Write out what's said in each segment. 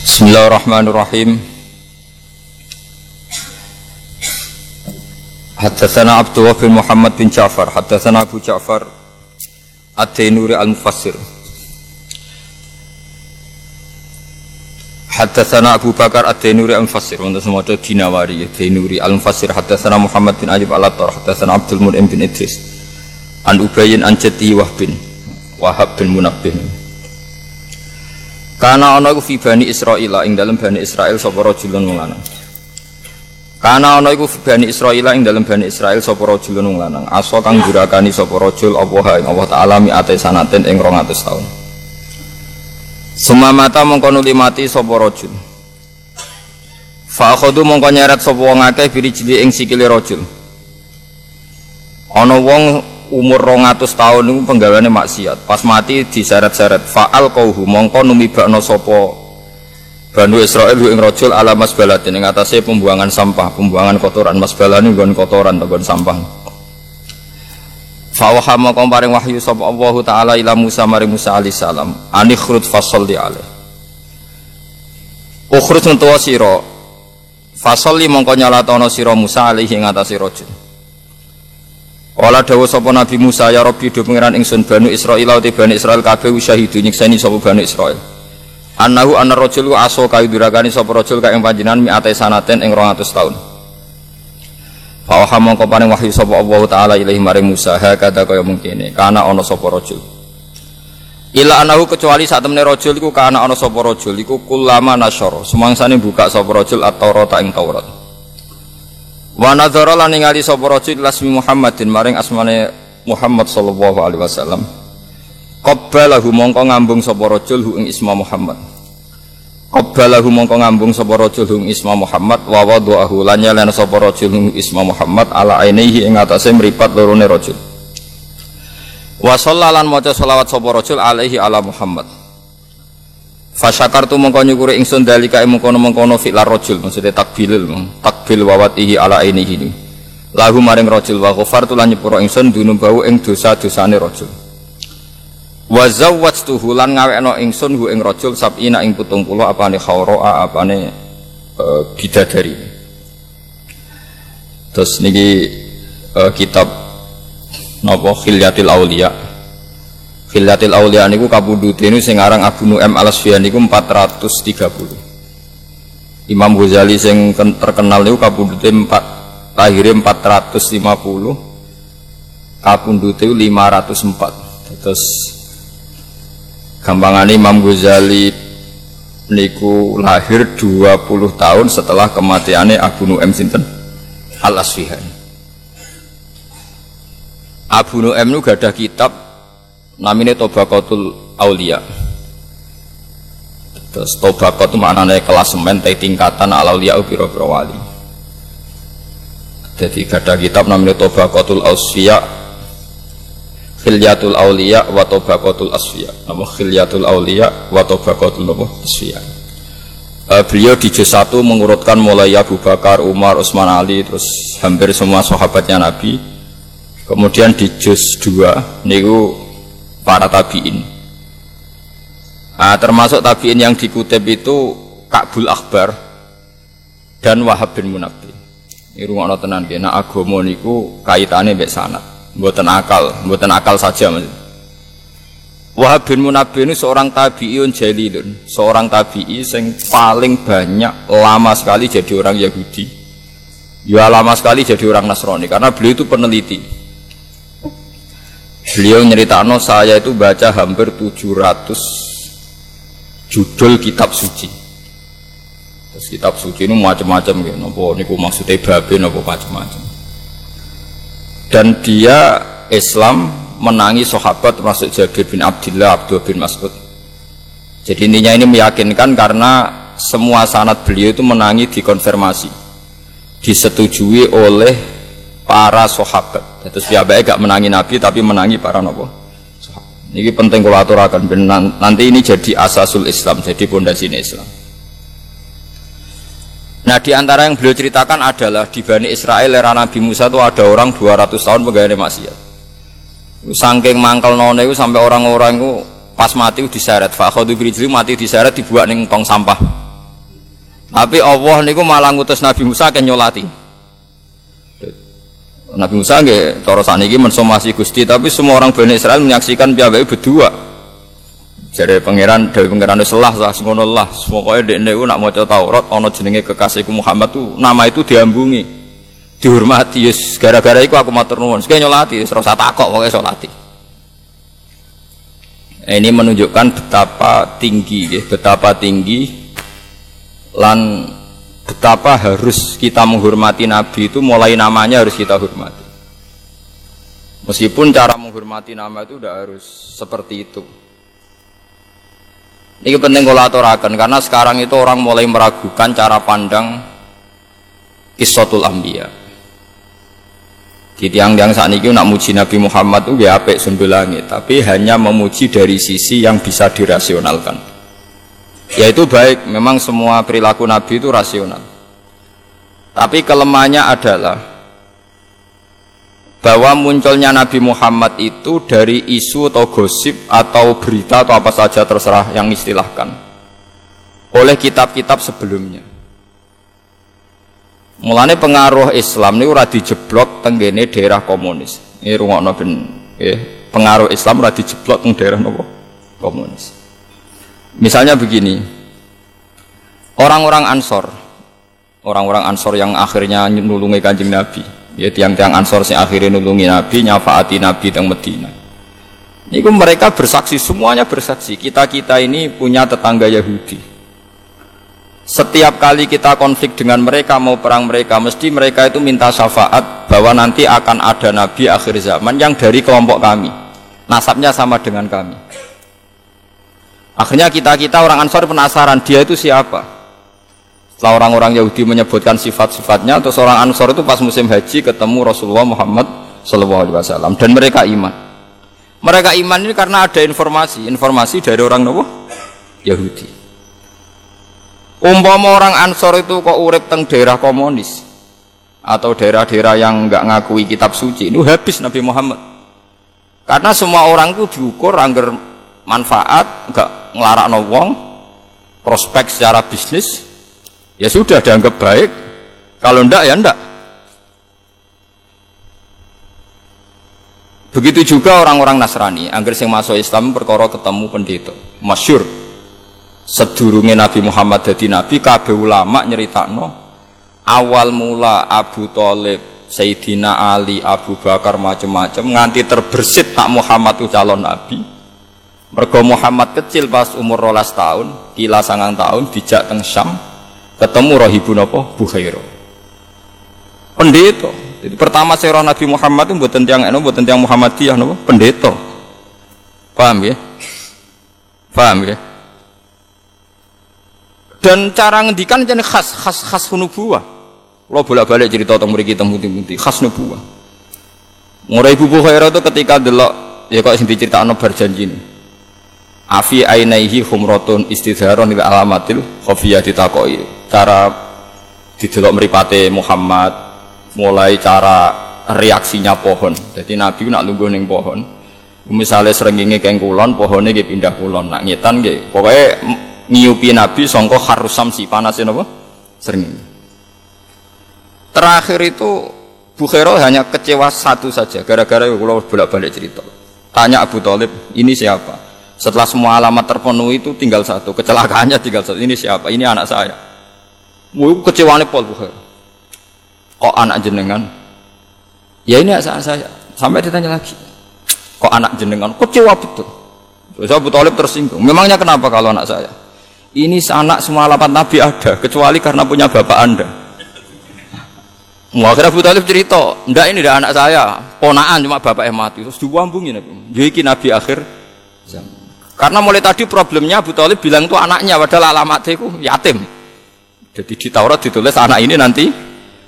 Bismillahirrahmanirrahim. Haddatsana Abdullah bin Muhammad bin Ja'far, haddatsana Abu Ja'far Ad-Dainuri al-Mufassir. Haddatsana Abu Bakar Ad-Dainuri al-Mufassir, untuk semua Dinawari Dainuri al-Mufassir. Haddatsana Muhammad bin Ayyub al-Attar, haddatsana Abdul Mun'im bin Idris an Ubayyin an Jati Wahab bin Munabbih. Kana ana iku fi Bani Israil ing dalem Bani Israil sapa rajulun wong lanang. Kana ana iku fi Bani Israil ing dalem Bani Israil sapa rajulun wong lanang. Asa kang durakani sapa rajul Allah ing Allah taala mi'ate sanaten ing 200 taun. Sumamata mongko nuli mati sapa rajul. Fa akhadhu mongko nyeret sapa wong akeh birijli ing sikile rajul. Ana wong umur 200 tahun itu penggaweane maksiat, pas mati diseret-seret fa'al qauhu mongko numibakno sapa Banu Israil ing rajul ala masbalatin ing atase pembuangan sampah, pembuangan kotoran. Masbalane nggon kotoran nggon sampah. Fa waha mongko paring wahyu sapa Allah taala ila Musa maring Musa alaihi salam anikhrut fasalli alaihi. Ukhrut ntuwa sira fasalli mongko nyalatono sira Musa alaihi ing atase rajul. Wala dawuh sapa Nabi Musa ya Rabbi do pangeran ingsun Banu Israil te Bani Israil kabeh syahidu nyikseni sapa Banu Israil. Annahu anna rajul aso kayu durakani sapa rajul ka ing panjenengan mi'ate sanaten ing 200 taun. Fa waha mongko paring wahyu sapa Allah taala ilahi maring Musa hakada kaya mungkene kana ana sapa rajul. Ila anahu kecuali sak temene rajul iku kana ana sapa rajul iku kullama nasyara sumangsane buka sapa rajul at-Taurat ing Taurat. Wa nadzara lan ningali sapa rajul lasmi Muhammadin maring asmane Muhammad sallallahu alaihi wasallam. Qabbalahu mongko ngambung sapa rajul hu ing isma Muhammad. Qabbalahu mongko ngambung sapa rajul hu ing isma Muhammad wa wada'ahu lan nyalen sapa rajul hu isma Muhammad ala ainihi ing atase mripat lorone rajul. Wa shallalan maca selawat sapa rajul alaihi ala Muhammad. Fasyakartu mongko nyukuri ingsun dalika mengkono-mengkono fi'lar rajul maksudnya takbil wawatihi ala ainihi lahu maring rajul wa ghafartu lan nyepuro ingsun dunubahu ing dosa-dosane rajul wa zawwajtuhu lan ngawekno ingsun hu ing rajul sab'ina ing 70 apane khawra apane bidadari. Terus niki kitab napa Khilyatil Auliya. Khilyatil Auliya niku kabudute niku sing aran Abu Nu'aim al-Asfiyan niku 430. Imam Ghazali sing terkenal niku kabudute lahire 450, kabudute 504. Terus gampangane Imam Ghazali niku lahir 20 tahun setelah kematiannya Abu Nu'aim sinten al-Asfiyan. Abu Nu'aim niku gadah kitab namanya Tobaqatul Auliya. Terus Tobaqat itu maknanya klasemen tingkatan al-auliya biro-biro wali. Jadi ada kitab namanya Tobaqatul Asfiya, Khilyatul Auliya wa Tobaqatul Asfiya. Nama Khilyatul Auliya wa Tobaqatul Asfiya. Beliau di juz 1 mengurutkan mulai Abu Bakar, Umar, Utsman, Ali, terus hampir semua sahabatnya Nabi. Kemudian di juz 2 niku para tabi'in. Termasuk tabi'in yang dikutip itu Ka'bul Akhbar dan Wahab bin Munabbih. Ini rungokno tenan nggih, nek agama niku kaitane mbek sanad, mboten akal saja Mas. Wahab bin Munabbih ini seorang tabi'in jalilun, seorang tabi'i sing paling banyak lama sekali jadi orang Yahudi. Ya lama sekali jadi orang Nasrani karena beliau itu peneliti. Beliau nyeritakno saya itu baca hampir 700 judul kitab suci. Terus kitab suci ini macam-macam gitu, napa niku maksude babe napa macam-macam. Dan dia Islam menangi sahabat termasuk Jabir bin Abdullah, Abdullah bin Mas'ud. Jadi intinya ini meyakinkan karena semua sanad beliau itu menangi dikonfirmasi, disetujui oleh para sahabat. Terus piyambake gak menangi Nabi tapi menangi para napa sahabat. Ini penting kula aturaken nanti ini jadi asasul Islam, jadi pondasine Islam. Nah, di antara yang beliau ceritakan adalah di Bani Israil era Nabi Musa itu ada orang 200 tahun pegawai maksiat. Saking mangkel none itu sampai orang-orang itu pas mati diseret. Fakhadhu birijli mati diseret dibuat ning tong sampah. Tapi Allah niku malah ngutus Nabi Musa ke nyolati. Nabi Musa nggih cara saniki mensomasi Gusti, tapi semua orang Bani Israel menyaksikan piyambake berdua. Jare pangeran dewe pangeran selah ngono lah. Pokoke dekne iku nak maca Taurat ana jenenge kekasihku Muhammad tuh nama itu diambungi. Dihormati yes, gara-gara iku aku matur nuwun. Sing nyolati wis ora usah takok pokoke salati. Ini menunjukkan betapa tinggi lan betapa harus kita menghormati Nabi itu mulai namanya harus kita hormati. Meskipun cara menghormati nama itu tidak harus seperti itu. Ini penting kalau aturakan karena sekarang itu orang mulai meragukan cara pandang Qissatul Anbiya. Di tiang-tiang saat ini nak muji Nabi Muhammad itu ya apik sumber langit, tapi hanya memuji dari sisi yang bisa dirasionalkan. Yaitu baik, memang semua perilaku Nabi itu rasional. Tapi kelemahannya adalah bahwa munculnya Nabi Muhammad itu dari isu atau gosip atau berita atau apa saja terserah yang istilahkan oleh kitab-kitab sebelumnya. Mulane pengaruh Islam ini ora dijeblok tenggene daerah komunis. Ini rungokno ben pengaruh Islam ora dijeblok teng daerah nopo komunis. Misalnya begini, orang-orang Ansor yang akhirnya nulungi Kanjeng Nabi, ya tiang-tiang Ansor yang akhirnya nulungi Nabi, nyafaati Nabi teng Medina. Ini mereka bersaksi, semuanya bersaksi. Kita ini punya tetangga Yahudi. Setiap kali kita konflik dengan mereka, mau perang mereka, mesti mereka itu minta syafaat bahwa nanti akan ada Nabi akhir zaman yang dari kelompok kami, nasabnya sama dengan kami. Akhirnya kita orang Ansor penasaran dia itu siapa. Setelah orang-orang Yahudi menyebutkan sifat-sifatnya, terus orang Ansor itu pas musim haji ketemu Rasulullah Muhammad SAW dan mereka iman. Mereka iman ini karena ada informasi dari orang Yahudi. Umpama orang Ansor itu kok urip teng daerah komunis atau daerah-daerah yang enggak ngakui kitab suci, itu habis Nabi Muhammad. Karena semua orang itu diukur angger manfaat, enggak nglarakno wong, prospek secara bisnis, ya sudah dianggap baik. Kalau ndak ya ndak. Begitu juga orang-orang Nasrani, angger sing masuk Islam perkara ketemu pendeta, masyhur. Sedurunge Nabi Muhammad dadi nabi, kabeh ulama nyeritakno awal mula Abu Thalib, Sayyidina Ali, Abu Bakar macam-macam nganti terbersit tak Muhammad itu calon nabi. Mergo Muhammad kecil pas umur 12 tahun, kila 9 tahun dijak teng Syam, ketemu rahibun apa? Bukhaira. Pendeta. Jadi pertama saya Nabi Muhammad itu mboten tiyang Muhammadiyah napa? Pendeta. Paham ya? Paham ya? Dan cara ngendikan jenenge khas nubuwah. Kula bolak-balik cerita teng mriki teng pundi-pundi khas nubuwah. Ngora Ibu Bukhaira itu ketika delok ya kok sing diceritakno bar janjine. Afi ainaihi humratun istidharon ila alamatil khafiyah ditakoki. Cara didelok mripate Muhammad, mulai cara reaksinya pohon. Jadi Nabi nak lungguh ning pohon. Misale srengenge keng kulon, pohone nggih pindah kulon. Nak ngetan nggih pokoke nyiupi Nabi sangka kharusam si panasin apa? Srengenge. Terakhir itu Bukhaira hanya kecewa satu saja gara-gara kula bolak-balik cerita. Tanya Abu Thalib, ini siapa? Setelah semua alamat terpenuhi itu tinggal satu, kecelakaannya tinggal satu. Ini siapa? Ini anak saya. Wuh, kecewane Paul Bukhaira. Kok anak jenengan? Ya ini anak saya. Sampai ditanya lagi. Kok anak jenengan? Kecewa betul. Terus Abu Thalib tersinggung. Memangnya kenapa kalau anak saya? Ini anak semua alamat Nabi ada, kecuali karena punya bapak Anda. Akhirnya Abu Thalib cerita, enggak ini enggak anak saya, ponaan cuma bapaknya mati. Terus diwambungi Nabi. Jadi Nabi akhir zaman. Karena mulai tadi problemnya Abu Thalib bilang itu anaknya, padahal alamatnya itu yatim. Jadi di Taurat ditulis anak ini nanti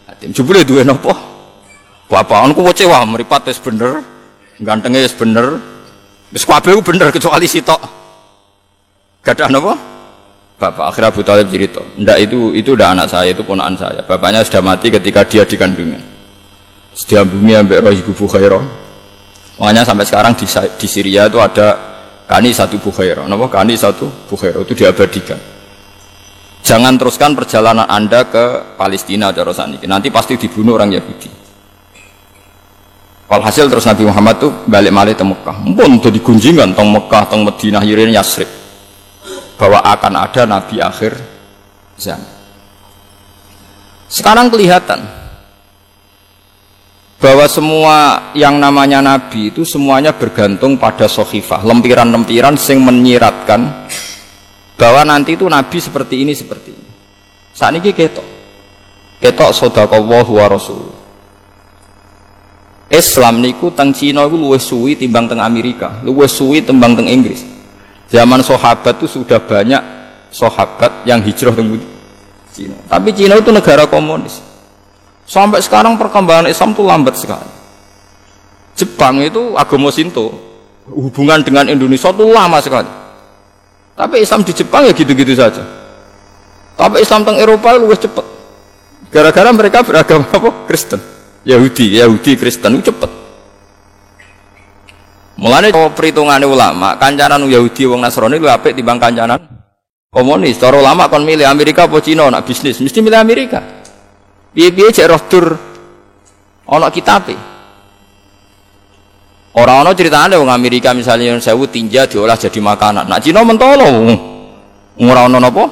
yatim. Jebule duwe napa? Bapak anku kecewa, mripat wis bener, gantengnya wis bener. Wis kabeh bener kecuali sitok. Gadah napa? Bapak. Akhirnya Abu Thalib cerita, enggak itu udah anak saya, itu ponakan saya. Bapaknya sudah mati ketika dia di kandungan. Setiap bumi ambek roh Ibu Bukhaira. Makanya sampai sekarang di Syria itu ada Kani satu Bukhaira. Napa Kani satu Bukhaira itu diabadikan. jangan teruskan perjalanan Anda ke Palestina cara saniki. Nanti pasti dibunuh orang Yahudi. Walhasil terus Nabi Muhammad tuh balik malih ke Mekah. Mumpun tuh digunjingan teng Mekah, teng Madinah, Yirin Yasrib bahwa akan ada Nabi akhir zaman. Sekarang kelihatan bahwa semua yang namanya Nabi itu semuanya bergantung pada sohifah, lempiran-lempiran sing menyiratkan bahwa nanti itu Nabi seperti ini, seperti ini. Saat ini ketok shadaqallahu wa rasul. Islam niku teng Cina iku luwih suwi timbang teng Amerika, luwih suwi timbang teng Inggris. Zaman sahabat itu sudah banyak sahabat yang hijrah teng Cina. Tapi Cina itu negara komunis. Sampai sekarang perkembangan Islam itu lambat sekali. Jepang itu agama Shinto, hubungan dengan Indonesia itu lama sekali. Tapi Islam di Jepang ya gitu-gitu saja. Tapi Islam teng Eropa lebih cepat. Gara-gara mereka beragama apa? Kristen. Yahudi Kristen itu cepat. Mulane perhitungan ulama, kancanan Yahudi wong Nasrani lu apik timbang kancanan komunis. Cara ulama kon milih Amerika apa Cina nak bisnis, mesti milih Amerika. Piye-piye cek roh dur ana kitabe. Ora ana critane wong Amerika misalnya sewu tinja diolah jadi makanan. Nak Cina mentolo ora ana napa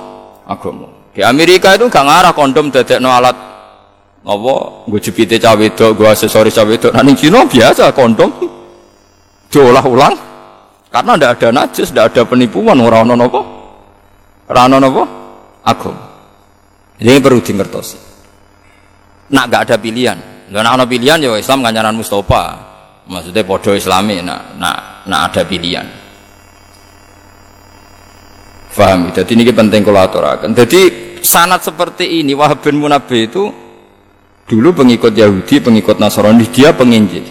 agama. Di Amerika itu gak ngarah kondom dadekno alat apa nggo jepite cah wedok, nggo aksesoris cah wedok. Nah ning Cina biasa kondom diolah ulang karena ndak ada najis, ndak ada penipuan, ora ana napa? Ora ana napa? Agama. Ini perlu dingertosi. Nak gak ada pilihan. Lha nek ana pilihan ya Islam kancanan Mustafa. Maksudnya padha Islami nak ada pilihan. Paham? Jadi ini penting kalau aturakan. Jadi sanad seperti ini Wahab bin Munabbih itu dulu pengikut Yahudi, pengikut Nasrani, dia penginjil.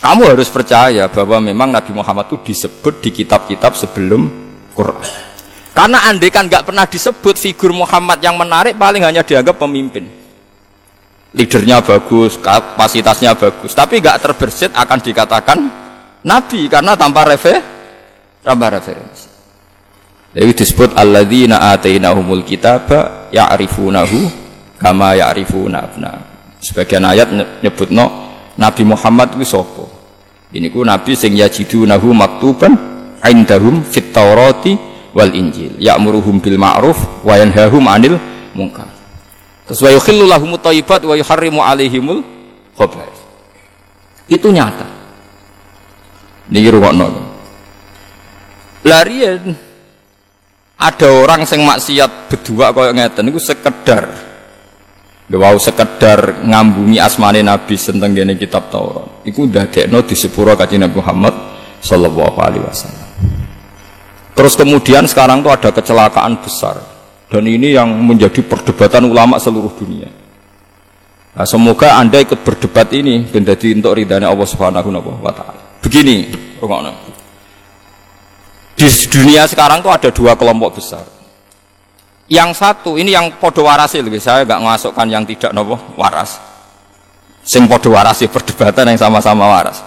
Kamu harus percaya bahwa memang Nabi Muhammad itu disebut di kitab-kitab sebelum Quran. Karena andai kan nggak pernah disebut figur Muhammad yang menarik, paling hanya dianggap pemimpin. Leadernya bagus, kapasitasnya bagus, tapi nggak terbersit akan dikatakan Nabi karena tanpa referensi. Jadi disebut alladzina atainahumul kitaba ya'rifunahu kama ya'rifuna abna. Sebagian ayat nyebutno Nabi Muhammad itu sapa? Ini ku Nabi sing yajidunahu maktuban indahum fit Taurati wal Injil, ya'muruhum bil ma'ruf wa yanhahum 'anil munkar. Terus wa yukhillu lahumut thayyibat wa yuharrimu 'alaihimul khaba'ith. Itu nyata. Niki rungokno. Larian ada orang sing maksiat berdua kaya ngeten niku sekedar ngambungi asmane Nabi senteng kene kitab Taurat. Iku ndadekno di sepuro Kanjeng Nabi Muhammad sallallahu alaihi wasallam. Terus kemudian sekarang tuh ada kecelakaan besar dan ini yang menjadi perdebatan ulama seluruh dunia. Nah, semoga Anda ikut berdebat ini dan jadi untuk ridhanya Allah Subhanahu wa taala. Begini, rungokno. Di dunia sekarang tuh ada dua kelompok besar. Yang satu ini yang podo warasi, saya nggak masukkan yang tidak nopo waras. Sing podo warasi perdebatan yang sama-sama waras.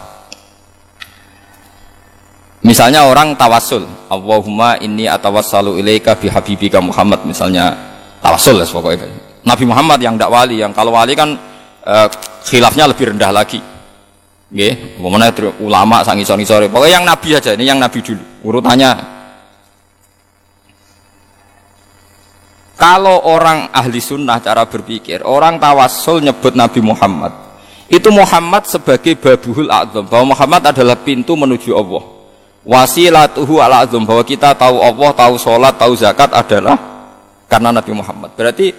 Misalnya orang tawasul, Allahumma inni atawassalu ilaika bihabibika Muhammad, misalnya tawasul ya pokoknya. Nabi Muhammad yang tidak wali, yang kalau wali kan khilafnya lebih rendah lagi. Nggih, umpamane ulama sang isor-isore. Pokoknya yang nabi aja, ini yang nabi dulu. Urutannya kalau orang ahli sunnah cara berpikir, orang tawassul nyebut Nabi Muhammad itu Muhammad sebagai babuhul a'zam, bahwa Muhammad adalah pintu menuju Allah, wasilatuhu ala a'zam, bahwa kita tahu Allah, tahu sholat, tahu zakat adalah karena Nabi Muhammad. Berarti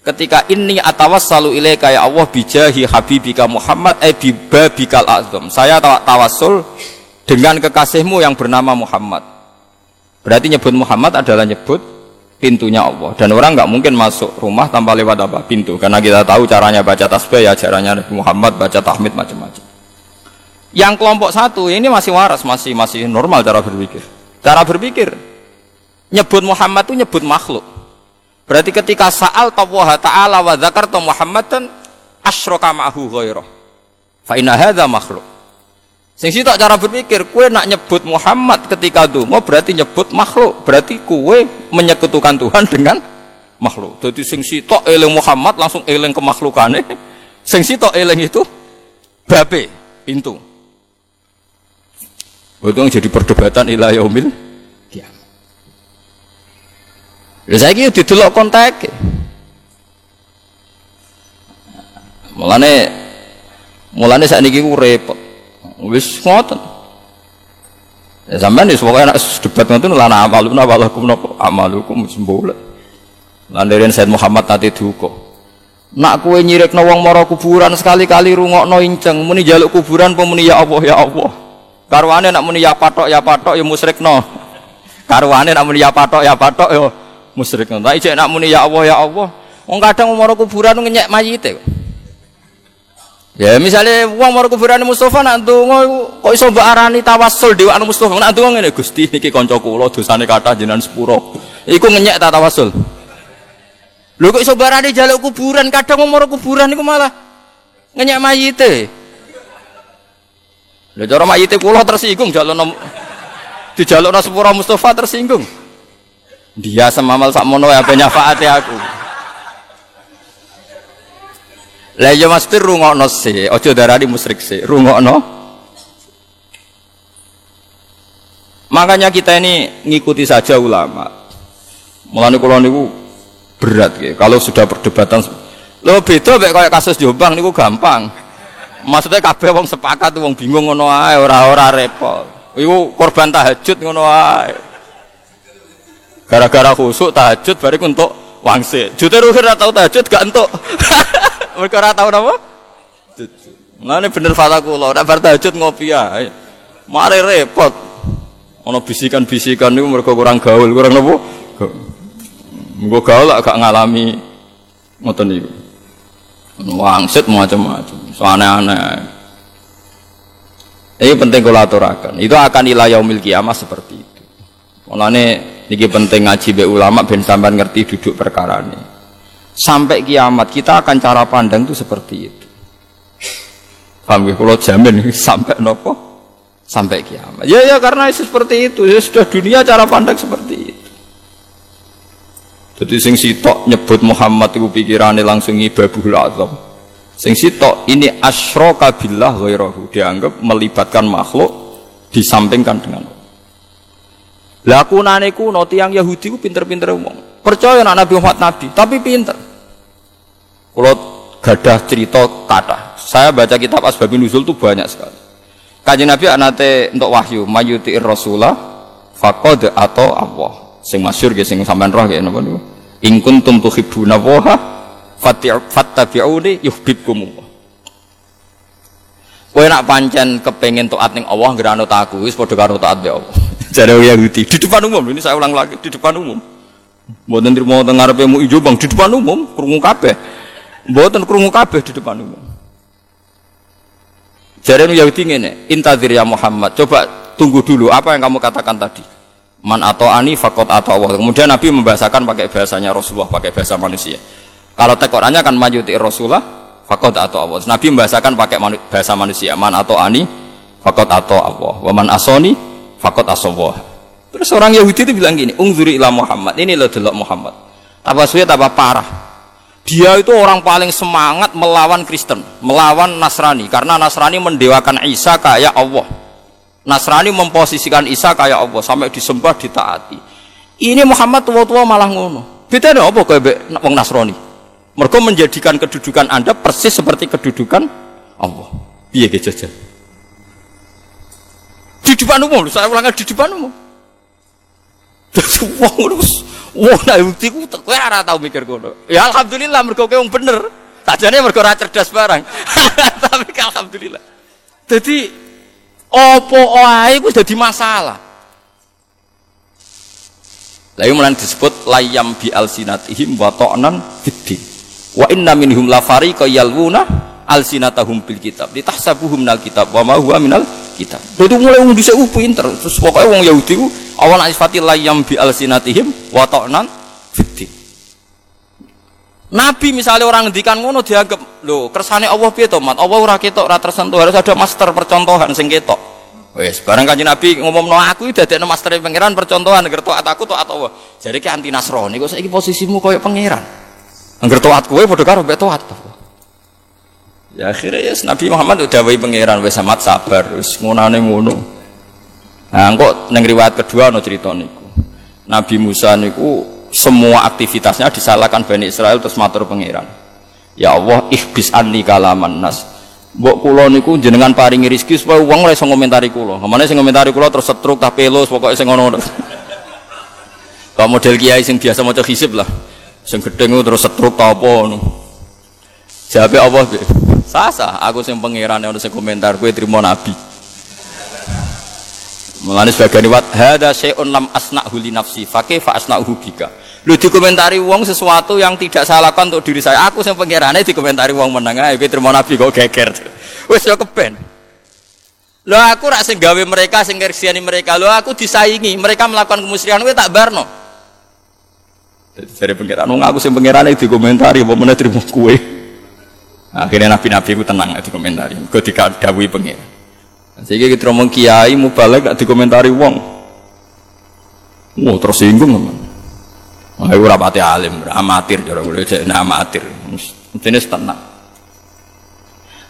ketika ini atawassalu ilaika ya Allah bijahi habibika Muhammad bibabikal a'zam, saya tawassul dengan kekasihmu yang bernama Muhammad. Berarti nyebut Muhammad adalah nyebut pintunya Allah, dan orang nggak mungkin masuk rumah tanpa lewat apa pintu, karena kita tahu caranya baca tasbih ya caranya Nabi Muhammad, baca tahmid macam-macam. Yang kelompok satu ini masih waras, masih normal cara berpikir. Cara berpikir nyebut Muhammad itu nyebut makhluk. Berarti ketika sa'al Allah Ta'ala wa dzakarta Muhammadan asyraka ma'hu ghairah fa inna hadza makhluk. Sing sitok cara berpikir, kue nak nyebut Muhammad ketika donga berarti nyebut makhluk, berarti kue menyekutukan Tuhan dengan makhluk. Dadi sing sitok eling Muhammad langsung eling kemakhlukane. Sing sitok eling itu babe pintu. Itu jadi perdebatan ila yaumil kiamat. Lha saiki yo didelok konteke. Mulane sakniki ku repot. Wis ngoten. Ya sampean wis pokoke nek debat ngoten lan amaluna walakum napa amalukum sembola. Lan deren Said Muhammad nate duka. Nak kowe nyirikno wong mara kuburan sekali-kali rungokno inceng muni njaluk kuburan apa muni ya Allah ya Allah. Karwane nak muni ya patok ya musyrikno. Karwane nak muni ya patok ya musyrikno. Tapi cek nak muni ya Allah. Wong kadang mara kuburan ngenyek mayite. Ya misalnya wong mara kuburan Mustofa nak ndonga kok iso mbok arani tawassul dewekno Mustofa. Nak ndonga ngene Gusti niki kanca kula dosane kathah jenengan sepuro. Iku ngenyek ta tawassul. Lho kok iso barani njaluk kuburan kadang wong mara kuburan niku malah ngenyek mayite. Lha cara mayite kula tersinggung dijalukno sepuro Mustofa tersinggung. Dia semamal sakmono ya nyafaati aku. Lah ya mesti rungokno sih, aja darani musyrik sih, rungokno. Makanya kita ini ngikuti saja ulama. Mulane kula niku berat nggih. Kalau sudah perdebatan lho beda mek kaya kasus Jombang niku gampang. Maksudnya kabeh wong sepakat wong bingung ngono ae, ora repot. Iku korban tahajud ngono ae. Gara-gara khusuk tahajud bariku entuk wangsit. Jute ruhir ora tau tahajud gak entuk. Mereka ora tau napa? Ngene bener fata kula, nek bar tahajud ngopi ae. Mare repot. Ana bisikan-bisikan niku mergo kurang gaul, kurang napa? Mengko gaul gak ngalami ngoten niku. Wangsit macam-macam, aneh-aneh. Ini penting kula aturaken. Itu akan ila yaumil kiamah seperti itu. Mulane niki penting ngaji be ulama ben sampean ngerti duduk perkarane. Sampai kiamat kita akan cara pandang itu seperti itu. Paham nggih kula jamin sampai nopo? Sampai kiamat. Ya karena seperti itu. Ya sudah dunia cara pandang seperti itu. Jadi sing sitok nyebut Muhammad itu pikirane langsung ibabul azam. Sing sitok ini asyraka billah ghairahu, dianggap melibatkan makhluk disampingkan dengan Allah. Lah kunane kuno tiyang Yahudi ku pinter-pinter wong. Percaya nek Nabi Muhammad nabi, tapi pinter. Kalau gadah cerita kata, saya baca kitab Asbabun Nuzul itu banyak sekali. Kanjeng Nabi anate untuk wahyu, mayuti'ir rasulah faqad atau Allah. Sing masyhur nggih sing sampean roh nggih napa niku. In kuntum tuhibbuna Allaha fattabi'uni yuhibbukumullah. Kowe nak pancen kepengin taat ning Allah ngranut aku wis padha karo taat be Allah. Jare Yahudi di depan umum, ini saya ulang lagi di depan umum. Mboten trimo teng ngarepe mu ijo Bang di depan umum krungu kabeh. Mboten krungu kabeh di depan umum. Jarene Yahudi ngene, intazir ya Muhammad, coba tunggu dulu apa yang kamu katakan tadi. Man ata'ani faqad ata Allah. Kemudian Nabi membahasakan pakai bahasanya Rasulullah, pakai bahasa manusia. Kalau tekorannya kan majuti Rasulullah faqad ata Allah. Nabi membahasakan pakai bahasa manusia. Man ata'ani faqad ata Allah. Wa man asani faqad asallah. Terus orang Yahudi itu bilang gini, ungzuri ila Muhammad. Ini loh delok Muhammad. Tambah suwe tambah parah. Dia itu orang paling semangat melawan Kristen, melawan Nasrani, karena Nasrani mendewakan Isa kayak Allah. Nasrani memposisikan Isa kayak Allah sampai disembah ditaati. Ini Muhammad tua-tua malah ngono. Bedane apa kayak wong Nasrani? Mergo menjadikan kedudukan Anda persis seperti kedudukan Allah. Piye ge jajal? Di depan umum, saya ulangi di depan umum. Terus wong Yahudi ku kowe ora tau mikir ngono. Ya alhamdulillah mergo kowe wong bener. Sajane mergo ora cerdas barang. Tapi alhamdulillah. Dadi opo ae ku dadi masalah. Lalu mulai disebut layam bi alsinatihim wa ta'nan fiddin. Wa inna minhum la fariqa yalwuna alsinatahum bil kitab. Litahsabuhum minal kitab wa ma huwa minal kitab. Dadi mulai wong dhisik pinter. Terus pokoke wong Yahudi ku awal asifati layam bi alsinatihim wa ta'nan fiddin. Nabi misalnya orang ngendikan ngono dianggap lho kersane Allah piye to, Mat? Allah ora ketok, ora tersentuh, harus ada master percontohan sing ketok. Wes, barang Kanjeng Nabi ngomongno aku iki dadekno mastere pangeran percontohan agar taat aku taat Allah. Jadi ki anti Nasrani kok saiki posisimu koyo pangeran. Angger taat kowe padha karo mbek taat. Ya akhirnya ya Nabi Muhammad udah wae pangeran wis amat sabar wis ngonane ngono. Nah, kok ning riwayat kedua ana cerita niku. Nabi Musa niku semua aktivitasnya disalahkan Bani Israel terus matur pangeran. Ya Allah, ihbis anni kalaman nas. Mbok kula niku jenengan paringi rezeki supaya wong ora iso ngomentari kula. Kamane sing ngomentari kula terus setruk tak pelus pokoke sing ngono. Kok model kiai sing biasa maca hisib lah. Sing gedeng terus setruk ta apa ngono. Jawabe Allah, sasa aku sing pangerane ono sing komentar kowe trimo nabi. Mulane sebagian riwayat hadza syai'un lam asna'hu li nafsi fa kaifa asna'hu bika. Lu dikomentari wong sesuatu yang tidak saya lakukan untuk diri saya. Aku yang pengerane dikomentari wong meneng ae terima nabi kok geger. Wis yo keben. Lho aku rak sing gawe mereka sing ngersiani mereka. Lho aku disaingi, mereka melakukan kemusyrikan kowe tak barno. Dadi jare pengeran wong aku sing pengerane dikomentari apa meneh trimo kowe. Akhirnya nabi-nabi ku tenang dikomentari. Mergo dikadhawuhi pengeran. Saiki kita ngomong kiai mubalek gak dikomentari wong. Terus singgung teman. Aku rapati alim, amatir cara kula cek amatir. Mestine tenang.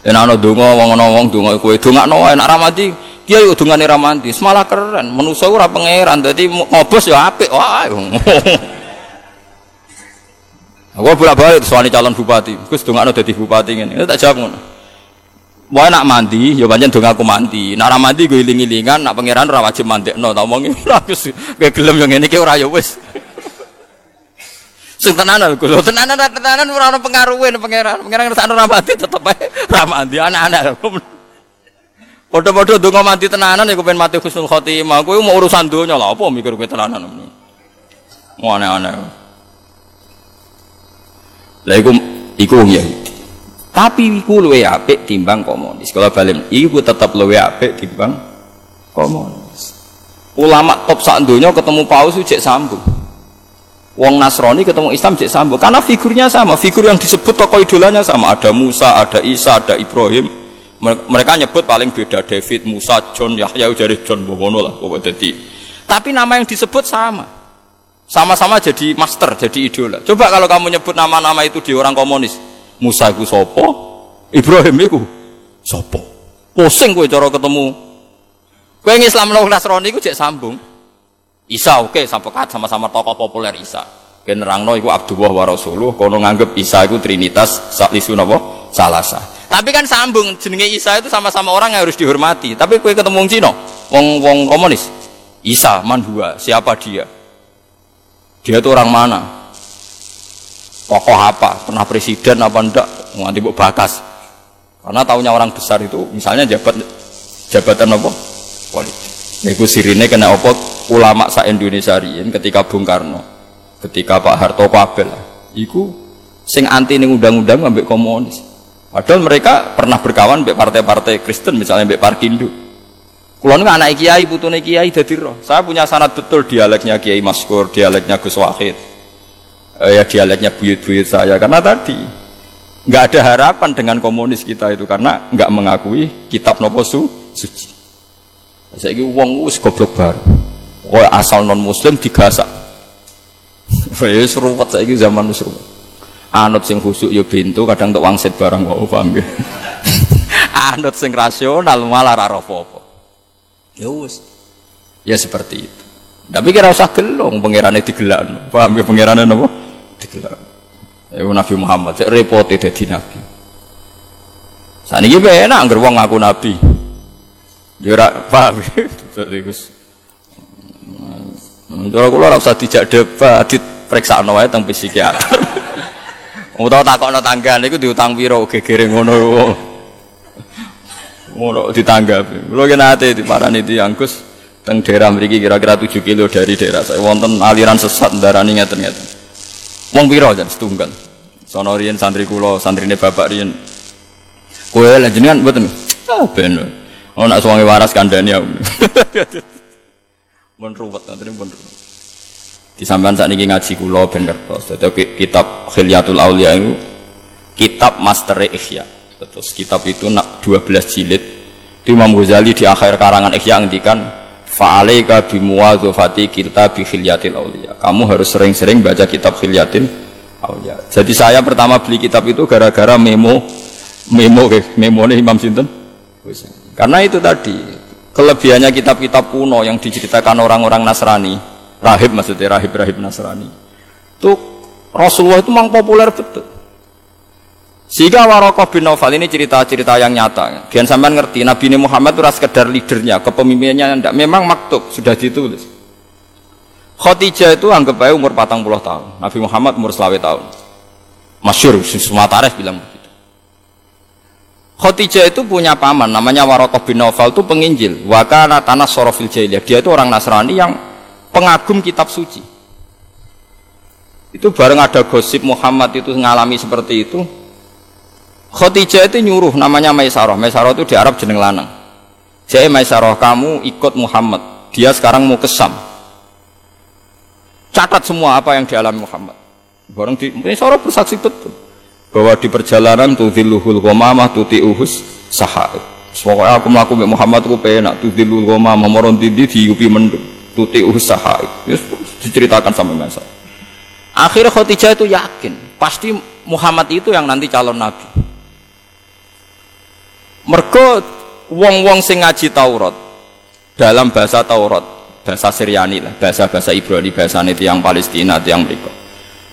Yen ana donga wong donga kowe dongakno wae nek ramati, kiai yo dongane ramanti, malah keren. Manusa ora pangeran, dadi ngobos yo apik wae. Aku bolak-balik soal calon bupati, Gus dongakno dadi bupati ngene. Tak jawab ngono. Wae nak mandi, ya pancen dong aku mandi. Nak ra mandi go iling-ilingan, nak pangeran ora wajib mandekno. Tak omongi ora Gus, kowe gelem yo ngene iki ora ya wis. Sing tenanan Gus, tenanan ora ono pengaruhe nang pangeran. Pangeran ngersakno ra mandi tetep ae ra mandi anak-anak. Padha-padha donga mandi tenanan ya kepen mati husnul khotimah. Kowe mau urusan donya lha apa mikir kowe tenanan. Aneh-aneh. Lah iku wong Yahudi. Tapi iku luwe apik timbang komunis. Kalau balen iku tetap luwe apik timbang komunis. Ulama top sak donya ketemu Paus cek sambung. Wong Nasrani ketemu Islam cek sambung karena figurnya sama, figur yang disebut tokoh idolanya sama. Ada Musa, ada Isa, ada Ibrahim. Mereka nyebut paling beda David, Musa, John, Yahya dari John Bowono lah pokoknya. Tapi nama yang disebut sama. Sama-sama jadi master, jadi idola. Coba kalau kamu nyebut nama-nama itu di orang komunis. Musa iku sapa? Ibrahim iku sapa? Pusing kowe cara ketemu. Kowe Islam lan Nasrani iku cek sambung. Isa oke, sama-sama tokoh populer Isa. Ken nerangno iku Abdullah wa Rasuluh, kono nganggep Isa iku trinitas saklisu napa? Salasa. Tapi kan sambung jenenge Isa itu sama-sama orang yang harus dihormati. Tapi kowe ketemu wong Cina, wong komunis. Isa man huwa, siapa dia? Dia itu orang mana? Tokoh apa? Pernah presiden apa enggak? Nganti mbok bakas. Karena taunya orang besar itu misalnya jabatan apa? Politik. Iku sirine kena apa? Ulama sak Indonesia riyen ketika Bung Karno, ketika Pak Harto kabel. Iku sing anti ning undang-undang ambek komunis. Padahal mereka pernah berkawan ambek partai-partai Kristen misalnya ambek Parkindo. Kula niku anak kiai, putune kiai dadi roh. Saya punya sanad betul dialeknya Kiai Maskur, dialeknya Gus Wahid. Ya dialeknya buyut-buyut saya karena tadi nggak ada harapan dengan komunis kita itu karena nggak mengakui kitab nopo suci. Saiki wong wis goblok bar. Kowe asal non muslim digasak. Wis ruwet saiki zaman wis ruwet. Anut sing khusuk ya bento kadang tok wangsit barang kok paham ya. Anut sing rasional malah ora apa-apa. Ya wis. Ya seperti itu. Tapi kira usah gelong pangerane digelakno. Paham ya pangerane napa? Digelak. Ya Nabi Muhammad cek repote dadi nabi. Saniki penak angger wong ngaku nabi. Ya ora paham. Terus Cara kula ora usah dijak debat, dipriksakno wae teng psikiater. Utawa takokno tanggane iku diutang pira gegere ngono. Ngono ditanggapi. Kula ki nate diparani tiyang Gus teng daerah mriki kira-kira 7 kilo dari daerah saya wonten aliran sesat ndarani ngeten-ngeten. Wong pira jan setunggal. Sono riyen santri kula, santrine bapak riyen. Kowe lha jenengan mboten. Oh ben. Oh nak suwange waras kandhani aku. Mun ruwet ngoten pun. Di sampean sakniki ngaji kula ben kertos. Dadi kitab Khilyatul Auliya itu kitab Master Ihya. Terus kitab itu nak 12 jilid Itu Imam Ghazali di akhir karangan Ihya ngendikan fa'alaika bimuwadzafati kitab khilyatil auliya. Kamu harus sering-sering baca kitab khilyatil auliya. Jadi saya pertama beli kitab itu gara-gara memone Imam sinten? Karena itu tadi kelebihannya kitab-kitab kuno yang diceritakan orang-orang Nasrani, rahib maksudnya rahib-rahib Nasrani. Itu Rasulullah itu memang populer betul. Sehingga Waraqah bin Naufal ini cerita-cerita yang nyata. Biar sampean ngerti, Nabi Muhammad itu sekedar leadernya, kepemimpinannya tidak. Memang maktub sudah ditulis. Khadijah itu anggap aja umur 40 tahun. Nabi Muhammad umur 20 tahun. Masyhur, semua tarikh bilang begitu. Khadijah itu punya paman, namanya Waraqah bin Naufal itu penginjil. Wa kana tanassara fil jahiliyah. Dia itu orang Nasrani yang pengagum kitab suci. Itu bareng ada gosip Muhammad itu ngalami seperti itu. Khadijah itu nyuruh namanya Maisarah. Maisarah itu di Arab jeneng lanang. Jadi Maisarah, kamu ikut Muhammad. Dia sekarang mau ke Syam. Catat semua apa yang dialami Muhammad. Bareng di Maisarah bersaksi betul bahwa di perjalanan tudhilluhul ghamamah tuti'uhus sahaib. Pokoknya aku mlaku mbek Muhammad ku penak tudhillul ghamamah moron tindi diupi mendung tuti'uhus sahaib. Wis diceritakan sama Maisarah. Akhirnya Khadijah itu yakin pasti Muhammad itu yang nanti calon nabi. Mergo wong-wong sing ngaji Taurat dalam bahasa Taurat, bahasa Syriani lah, bahasa Ibrani, bahasane tiyang Palestina, tiyang mriko.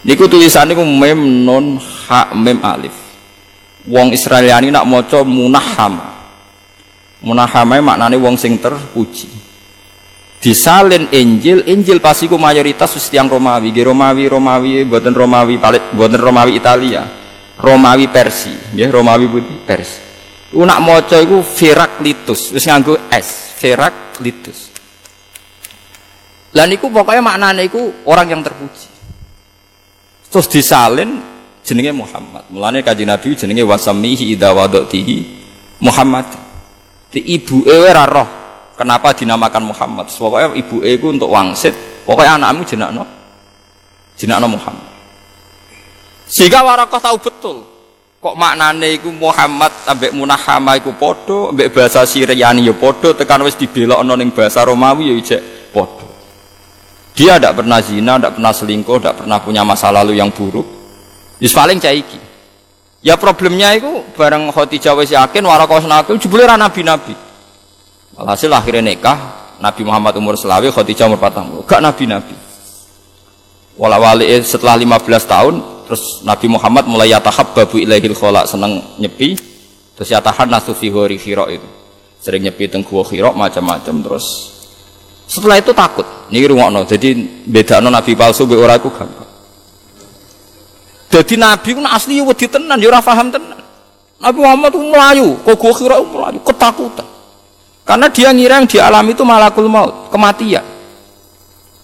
Niku tulisane ku mem nun ha mem alif. Wong Israeliani nak maca munahhama. Munahhama maknane wong sing terpuji. Disalin Injil pasti ku mayoritas wis tiyang Romawi, Romawi mboten Romawi Italia. Romawi Persia, nggih Romawi putih Persia. Nak maca iku Heraklitus, wis nganggo S, Heraklitus. Lah niku pokoknya maknane iku orang yang terpuji. Terus disalin jenenge Muhammad. Mulane Kanjeng Nabi jenenge wasamihi idza wadatihi Muhammad. Di ibuke ora roh kenapa dinamakan Muhammad. Pokoknya ibuke iku untuk wangsit, pokoknya anakmu jenakno Muhammad. Sehingga Waraqah tahu betul kok maknane iku Muhammad ambek munahhama iku padha, ambek bahasa Syriani ya padha, tekan wis dibelokno ning bahasa Romawi ya ijek padha. Dia tidak pernah zina, tidak pernah selingkuh, tidak pernah punya masa lalu yang buruk. Wis paling caiki. Ya problemnya iku bareng Khadijah wis yakin Waraqah nabi jebule ra nabi-nabi. Alhasil akhirnya nikah, Nabi Muhammad umur 20, Khadijah umur 40. Gak nabi-nabi. Wala-wali setelah 15 tahun terus Nabi Muhammad mulai yatahabbabu ilaihil khala, seneng nyepi, terus yatahannasu fi ghori Hira itu. Sering nyepi teng gua Hira macam-macam terus. Setelah itu takut. Niki rungokno. Jadi bedakno nabi palsu mbek ora iku gampang. Dadi nabi ku asli wedi tenan, ya ora paham tenan. Nabi Muhammad ku mlayu, kok gua Hira mlayu ketakutan. Karena dia ngira yang dialami itu malakul maut, kematian.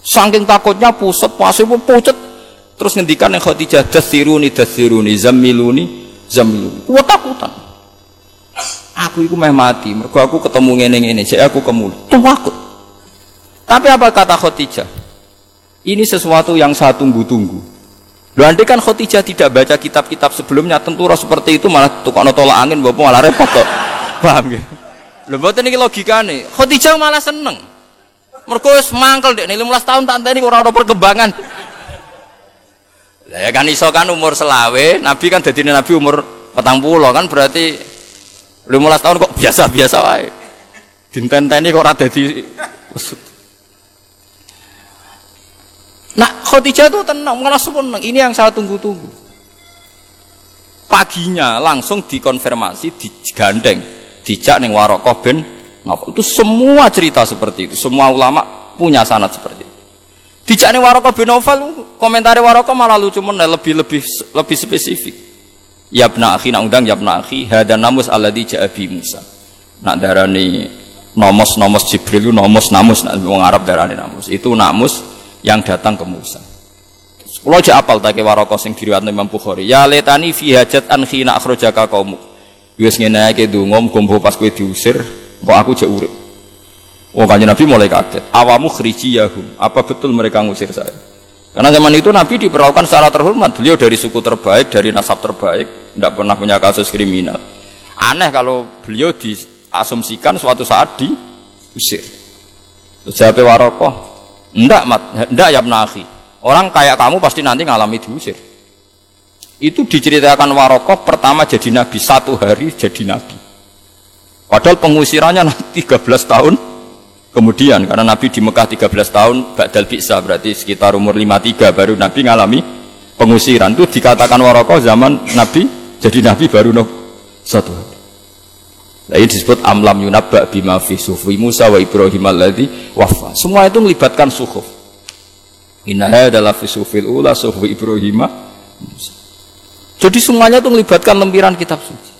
Saking takutnya pusat, pasir pun pucet. Terus ngendikan yang Khadijah dasiruni zammiluni. Kuat takutan. Aku itu meh mati, mergo aku ketemu ngene-ngene, jadi aku kemul. Takut. Tapi apa kata Khadijah? Ini sesuatu yang saya tunggu-tunggu. Loh, andai kan Khadijah tidak baca kitab-kitab sebelumnya, tentu roh seperti itu malah tukokno tolak angin, bapak malah repot kok. Paham ya? Lho mboten iki logikane. Khadijah malah seneng. Mergo wis mangkel dek 15 tahun tak enteni ora ono perkembangan. Lah ya kan iso kan umur selawe, Nabi kan dadine Nabi umur 40 kan berarti 15 tahun kok biasa-biasa wae. Dintenteni kok ora dadi. Nah, Khadijah itu tenang, malah seneng. Ini yang saya tunggu-tunggu. Paginya langsung dikonfirmasi, digandeng, dijak ning Waraqah bin Naufal. Itu semua cerita seperti itu. Semua ulama punya sanad seperti itu. Dijak ning Waraqah bin Naufal, komentari Waraqah malah lucu meneh, lebih spesifik. Ya ibna akhi, nak undang ya ibna akhi, hadan namus alladzi ja'a bi Musa. Nak darani nomos Jibril, namus nak wong Arab darani namus. Itu namus yang datang ke Musa. Kalau aja apal tak Waraqah sing diriwayatno Imam Bukhari. Ya letani fi hajat an khina akhrajaka qaumuk. Wis ngene iki donga muga pas kowe diusir, kok aku jek urip. Oh, Kanjeng Nabi mulai kaget. Awamu khrijiyahum. Apa betul mereka ngusir saya? Karena zaman itu Nabi diperlakukan secara terhormat. Beliau dari suku terbaik, dari nasab terbaik, tidak pernah punya kasus kriminal. Aneh kalau beliau diasumsikan suatu saat diusir. Terus jawab Warokoh, enggak ya Ibn orang kayak kamu pasti nanti ngalami diusir. Itu diceritakan Warokoh pertama jadi nabi, 1 hari jadi nabi. Padahal pengusirannya 13 tahun kemudian, karena nabi di Mekah 13 tahun ba'dal bi'sa, berarti sekitar umur 53 baru nabi ngalami pengusiran. Itu dikatakan Warokoh zaman nabi jadi nabi baru 1 hari. Nah, ini disebut amlam yunabba bima fi sufi Musa wa Ibrahim alladzi wafa. Semua itu melibatkan suhuf. Innaha adalah fi sufil ula suhuf Ibrahim Musa. Jadi semuanya itu melibatkan lempiran kitab suci.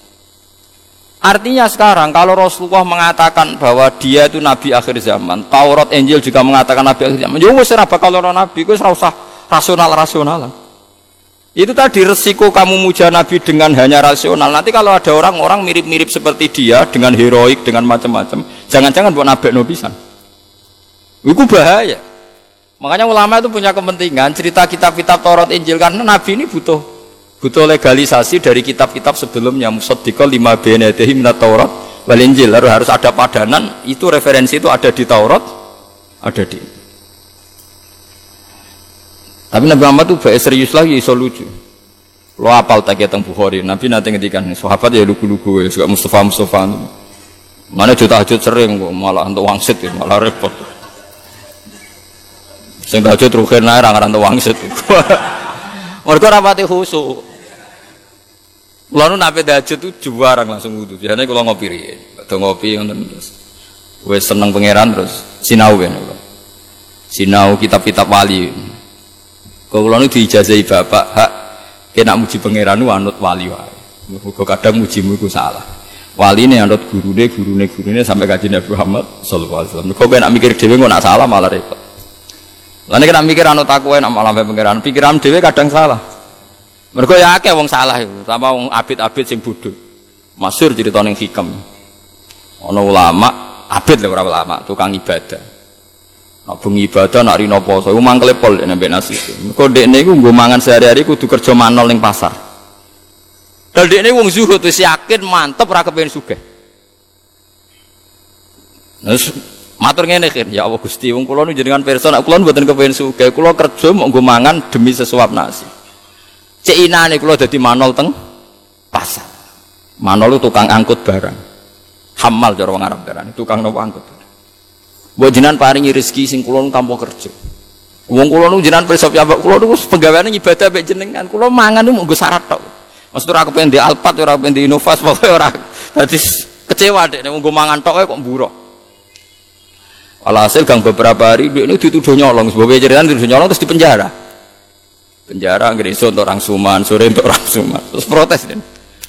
Artinya sekarang kalau Rasulullah mengatakan bahwa dia itu nabi akhir zaman, Taurat Injil juga mengatakan nabi akhir zaman. Ya wis ora bakal ana nabi, wis ora usah rasional-rasionalan. Itu tadi resiko kamu muja nabi dengan hanya rasional. Nanti kalau ada orang-orang mirip-mirip seperti dia dengan heroik, dengan macam-macam, jangan-jangan buat nabek no pisan. Itu bahaya. Makanya ulama itu punya kepentingan cerita kitab-kitab Taurat Injil, karena nabi ini butuh legalisasi dari kitab-kitab sebelumnya. Musaddiqal lima baina yadayhi minat Taurat wal Injil. Harus ada padanan, itu referensi itu ada di Taurat, ada di. Tapi Nabi Muhammad itu baik serius lagi, iso lucu. Lo apal tak teng Bukhari, Nabi nanti ngedikan sahabat ya lugu-lugu ya, suka Mustafa. Mana tahajud sering kok, malah untuk wangsit ya, malah repot. Sing tahajud rugen ae ra ngaran untuk wangsit. Mergo rapati khusuk. Kula nu nape tahajud itu juarang langsung wudu. Biasane kula ngopi riyen, badhe ngopi ngoten terus. Wis seneng pangeran terus sinau ben. Sinau kitab-kitab wali. Kula nu diijazahi bapak, hak kena muji pangeran nu anut wali wae. Muga kadang mujimu iku salah. Wali ini anut gurune sampai kajian Nabi Muhammad sallallahu alaihi wasallam. Kok nek mikir dhewe kok nak salah malah repot. Lah nek mikir anut aku enak malah pangeran, pikiran dhewe kadang salah. Mergo ya akeh wong salah iku, sama wong abid-abid sing bodho. Masyhur crita ning hikam. Ana ulama, abid lho ora ulama, tukang ibadah. Nak bengi ibadah, nak rino poso, iku mangkele pol nek mbek nasi. Mergo dekne iku nggo mangan sehari-hari kudu kerja manol ning pasar. Dal dekne wong zuhud wis yakin mantep ora kepengin sugih. Terus matur ngene kan, ya Allah Gusti, wong kula nu jenengan pirsa nek kula mboten kepengin sugih, kula kerja mok nggo mangan demi sesuap nasi. Cek inane kula dadi manol teng pasar. Manol itu tukang angkut barang. Hamal cara wong Arab darane, tukang nopo angkut. Mbok jenengan paringi rezeki sing kula tanpa kerja. Wong kula nu jenengan pirsa piyambak kula niku penggaweane ibadah mek jenengan. Kula mangan niku nggo syarat tok. Maksud ora kepen di Alphard ora kepen di Innovas pokoke ora. Dadi kecewa dek nek nggo mangan tok kok mburuh. Alhasil gang beberapa hari dia ini dituduh nyolong, sebab cerita dituduh nyolong terus dipenjara. Penjara ngeriso untuk orang Suman, sore untuk orang Suman. Terus protes dan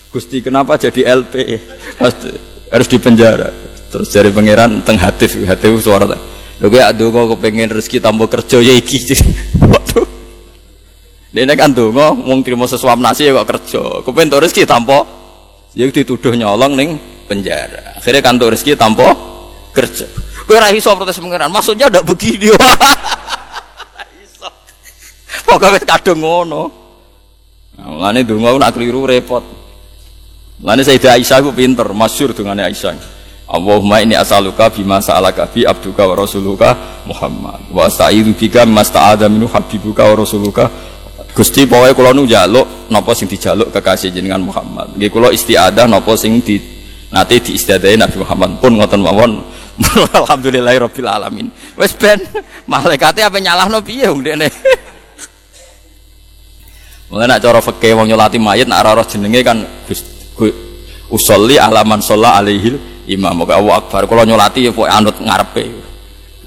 Gusti kenapa jadi LP? Harus dipenjara. Terus dari pangeran teng hatif suara. Lho kowe ndonga kepengin rezeki tambah kerja ya iki. Waduh. Dene kan ndonga wong trimo sesuap nasi ya kok kerja. Kepengin entuk rezeki tanpa ya dituduh nyolong ning penjara. Akhirnya kan entuk rezeki tanpa kerja. Kowe ora iso protes pangeran. Maksudnya ndak begini. Iso. Pokoke kadung ngono. Mulane ndonga nak keliru repot. Mulane Sayyidah Aisyah ku pinter, masyhur dungane Aisyah. Allahumma inni as'aluka bima sa'alaka bi abduka wa rasuluka Muhammad wa asta'idu bika masta'adha minu habibuka wa rasuluka. Gusti pokoke kula nu njaluk napa sing dijaluk kekasih jenengan Muhammad. Nggih kula istiadah napa sing nate diistiadahi Nabi Muhammad pun ngoten mawon. Alhamdulillahirabbil alamin. Wis ben malaikate ape nyalahno piye wong dekne. Mulane nek cara fikih wong nyolati mayit nek ora roh jenenge kan usolli alaman sholla alaihi imam. Moga Allah akbar. Kalau nyolati ya pokoke anut ngarepe.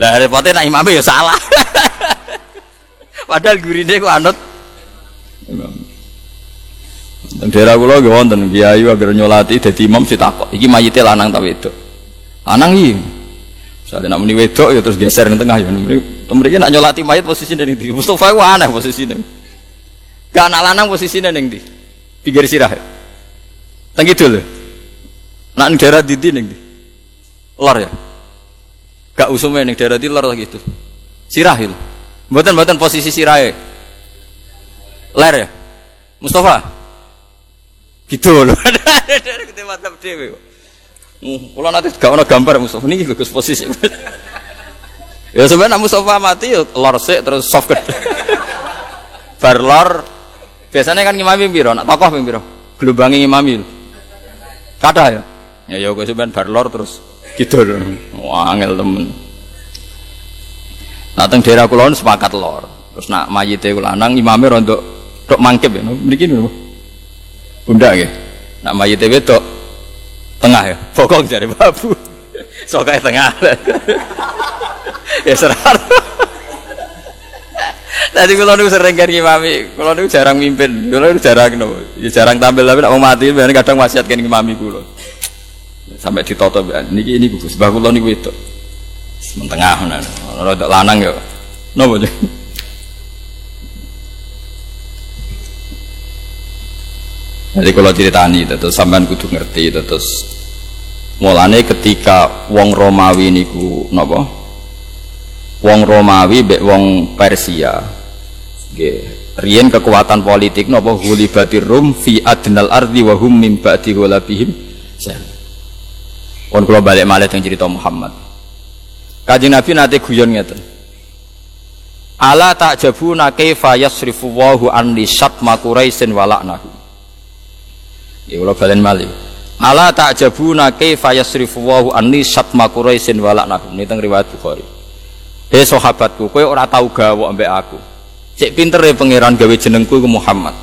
Lah repote nek imame ya salah. Padahal gurine ku anut imam. Nang daerah kula nggih wonten kiai agar nyolati dadi imam sitakok. Iki mayite lanang ta wedok? Lanang iki. Misale nek muni wedok ya terus geser ning tengah ya. Mriki nek nyolati mayit posisine ning ndi? Mustofa ku aneh posisine. Gak anak lanang posisine ning ndi? Pinggir sirah. Teng kidul. Nak ning daerah ndi ning ndi? Lor ya. Gak usume ning daerah ndi lor gitu. Sirah itu. Mboten posisi sirahe. Ler ya. Mustofa. Gitu loh. Kita mantap dhewe. Kula nanti gak ono gambar Mustafa niki Gus posisi. Ya sebenarnya Mustafa mati ya lor sik terus soft gede. Bar lor biasanya kan ngimami piro? Nak tokoh ping piro? Gelombangi ngimami. Kathah ya. Ya kok sampean bar lor terus kidul. Wah angel temen. Nah teng daerah kula sepakat lor. Terus nak mayite lanang imame rontok tok mangkep ya. Mriki niku. Bunda nggih. Nak mayite wedok tengah ya. Bokong jare babu. Sokae tengah. Ya serar. Tadi kalau nu sering kan ngimami, kalau nu jarang mimpin, kalau nu jarang no, ya jarang tampil tapi nak mau mati, biasanya kadang wasiat kan ngimami kulo. Sampai ditoto, ini gugus, bah kulo ni itu, mentengah mana, kalau tak lanang ya, no boleh. Jadi kalau ceritani, terus sampean kudu ngerti, terus mulane ketika wong Romawi niku, nopo? Wong Romawi mbek wong Persia nggih riyen kekuatan politik napa ghulibatir rum fi adnal ardi wa hum min ba'di ghalabihim kon kula balik malih teng cerita Muhammad Kanjeng Nabi nate guyon ngeten ala ta'jabuna kaifa yasrifu Allahu an li syatma quraisin wala'nahu ya kula balen malih ala ta'jabuna kaifa yasrifu Allahu an li syatma quraisin wala'nahu ini teng riwayat Bukhari. Sahabatku, kowe ora tau gawok ambek aku. Cek pinter ya pangeran gawe jenengku ke Muhammad.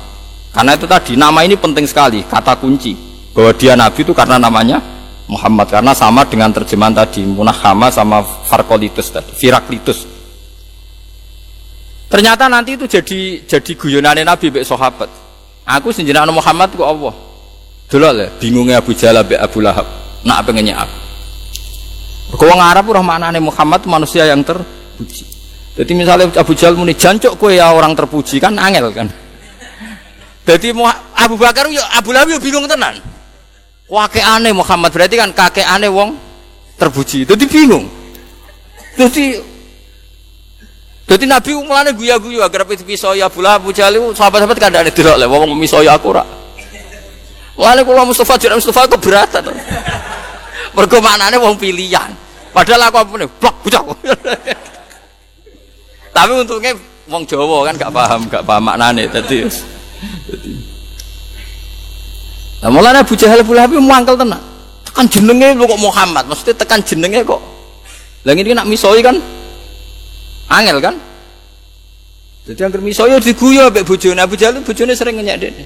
Karena itu tadi nama ini penting sekali, kata kunci bahwa dia nabi itu karena namanya Muhammad karena sama dengan terjemahan tadi Munahama sama Farkolitus tadi, Firaklitus. Ternyata nanti itu jadi guyonane nabi mbek sahabat. Aku senjenakno Muhammad ku Allah. Delok le bingungnya Abu Jahal mbek Abu Lahab. Nak pengennya aku. Wong Arab ora maknane Muhammad manusia yang terpuji. Jadi misalnya Abu Jahal muni jancuk kowe ya orang terpuji kan angel kan. Jadi Abu Bakar yo Abu Lahab yo bingung tenan. Kakekane Muhammad berarti kan kakekane wong terpuji. Jadi bingung. Jadi Nabi mulane guyu-guyu agar pisau ya Abu Lahab Abu Jahal sahabat-sahabat kandhane delok le wong misoi aku ora. Wale kula Mustafa jare Mustafa keberatan. Mergo maknane wong pilihan. Padahal aku apane blok bocah. Tapi untungnya wong Jawa kan gak paham maknane dadi. Lah mulane Abu Jahal Abu Lahab mangkel tenan. Tekan jenenge kok Muhammad, mesti tekan jenenge kok. Lah ngene nak misoi kan angel kan? Jadi anggere misoi diguyu mbek bojone. Abu Jahal bojone sering ngenyek dene.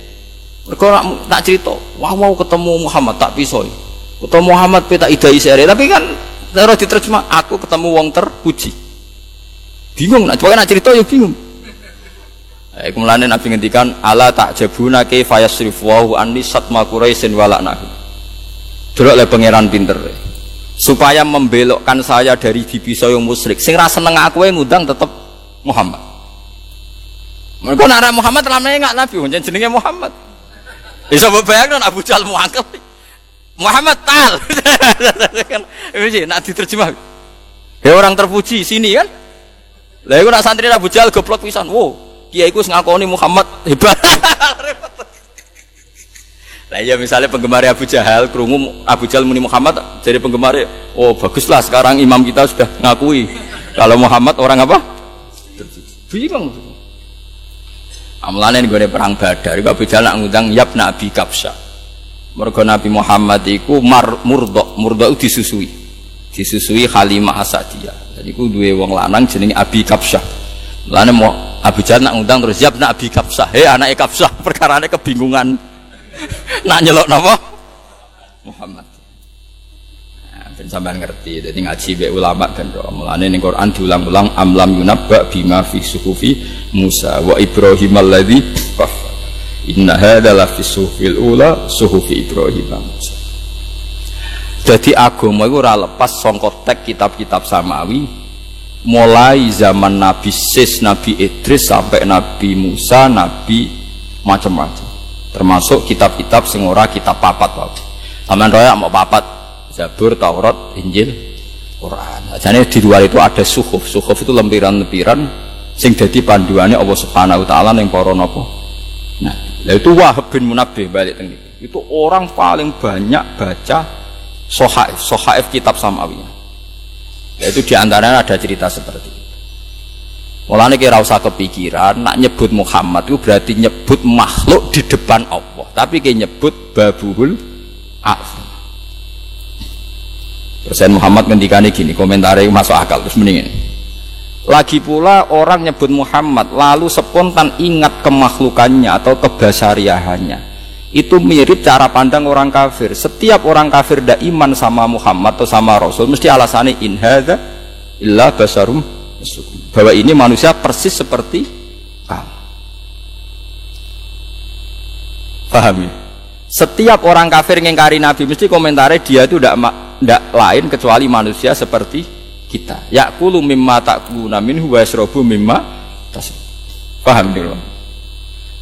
Mergo nak cerita, wah mau ketemu Muhammad tak pisoi. Ketemu Muhammad peta idai sehari, tapi kan terus diterjemah aku ketemu wong terpuji. Bingung nak coba nak cerita ya bingung. Kemudian Nabi ngendikan ala ta'jabuna kaifa yasrifu wa anni satma quraisin wala'nahu. Delok le pangeran pinter. Supaya membelokkan saya dari dipisau yang musyrik. Sing ra seneng aku ngundang tetep Muhammad. Mergo nek Muhammad lamane enggak Nabi, jenenge Muhammad. Bisa bayangkan Abu Jahal muangkel. Muhammad tal, kan? Ini nak diterjemah. Ya orang terpuji sini kan? Lah iku nak santri Abu Jahal goblok pisan. Wow, kiaiku ngakoni Muhammad hebat. Lah ya misalnya penggemar Abu Jahal krungu Abu Jahal muni Muhammad jadi penggemar, oh baguslah sekarang imam kita sudah ngakui kalau Muhammad orang apa? Bingung. Amlane nggone perang Badar, Abu Jahal nak ngundang Yabna Abi Kabsyah. Mergo Nabi Muhammad iku murda disusui Halimah Asadiyah. Jadi ku duwe wong lanang jenenge Abi Kabsyah. Mulane mau Abu Jahal nak ngundang terus siap nak Abi Kabsyah. Anake Kabsyah perkarane kebingungan. Nak nyelok napa? Muhammad. Nah, ben sampean ngerti. Dadi ngaji mbek ulama ben ro. Mulane ning Quran diulang-ulang amlam yunabba bima fi suhufi Musa wa Ibrahim alladzi inna hadza la fi suhufil ula suhufi Ibrahim Musa. Jadi agama itu ora lepas saka teks kitab-kitab samawi mulai zaman Nabi Sis, Nabi Idris sampai Nabi Musa, Nabi macam-macam. Termasuk kitab-kitab sing ora kitab papat wae. Sampeyan roya mau papat Zabur, Taurat, Injil, Quran. Jane di luar itu ada suhuf. Suhuf itu lempiran-lempiran sing dadi panduane Allah Subhanahu wa taala ning para napa. Nah, itu Wahab bin Munabbih balik teng itu orang paling banyak baca Sohaif kitab Samawiyah. Yaitu diantaranya ada cerita seperti itu. Mulane kira usah kepikiran nak nyebut Muhammad itu berarti nyebut makhluk di depan Allah, tapi kayak nyebut Babuhul A'zam. Presiden Muhammad ngendikane gini, komentarnya masuk akal terus mendingin. Lagi pula orang nyebut Muhammad lalu spontan ingat kemakhlukannya atau kebasariahannya. Itu mirip cara pandang orang kafir. Setiap orang kafir tidak iman sama Muhammad atau sama Rasul mesti alasannya in hadza illa basarum, bahwa ini manusia persis seperti kamu. Paham ya? Setiap orang kafir ngingkari Nabi mesti komentarnya dia itu tidak lain kecuali manusia seperti kita. Ya'kulu mimma ta'kuluna minhu wa yashrabu mimma tashrabun. Paham dulu?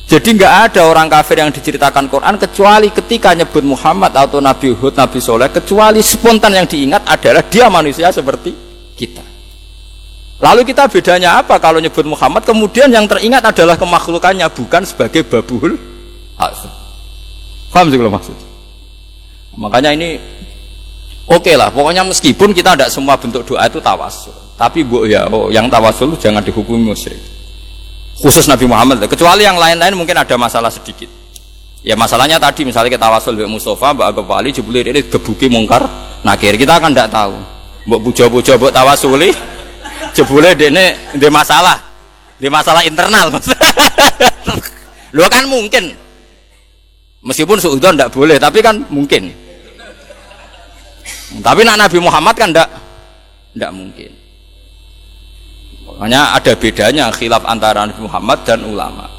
Jadi nggak ada orang kafir yang diceritakan Quran kecuali ketika nyebut Muhammad atau Nabi Hud, Nabi Soleh, kecuali spontan yang diingat adalah dia manusia seperti kita. Lalu kita bedanya apa kalau nyebut Muhammad kemudian yang teringat adalah kemakhlukannya bukan sebagai Babuhul A'zam. Paham sih kalau maksud? Makanya ini oke lah, pokoknya meskipun kita tidak semua bentuk doa itu tawasul, tapi yang tawasul jangan dihukumi musyrik. Khusus Nabi Muhammad, kecuali yang lain-lain mungkin ada masalah sedikit. Ya masalahnya tadi misalnya kita tawasul Mbak Mustafa, Mbak Agha Ali, jebule ini gebuki mungkar nakir, kita kan tidak tahu. Mbak puja-puja, Mbak tawasuli, jebule ini di masalah internal. Lo kan mungkin, meskipun suudzon tidak boleh, tapi kan mungkin. Tapi nak Nabi Muhammad kan tidak mungkin. Makanya ada bedanya khilaf antara Nabi Muhammad dan ulama.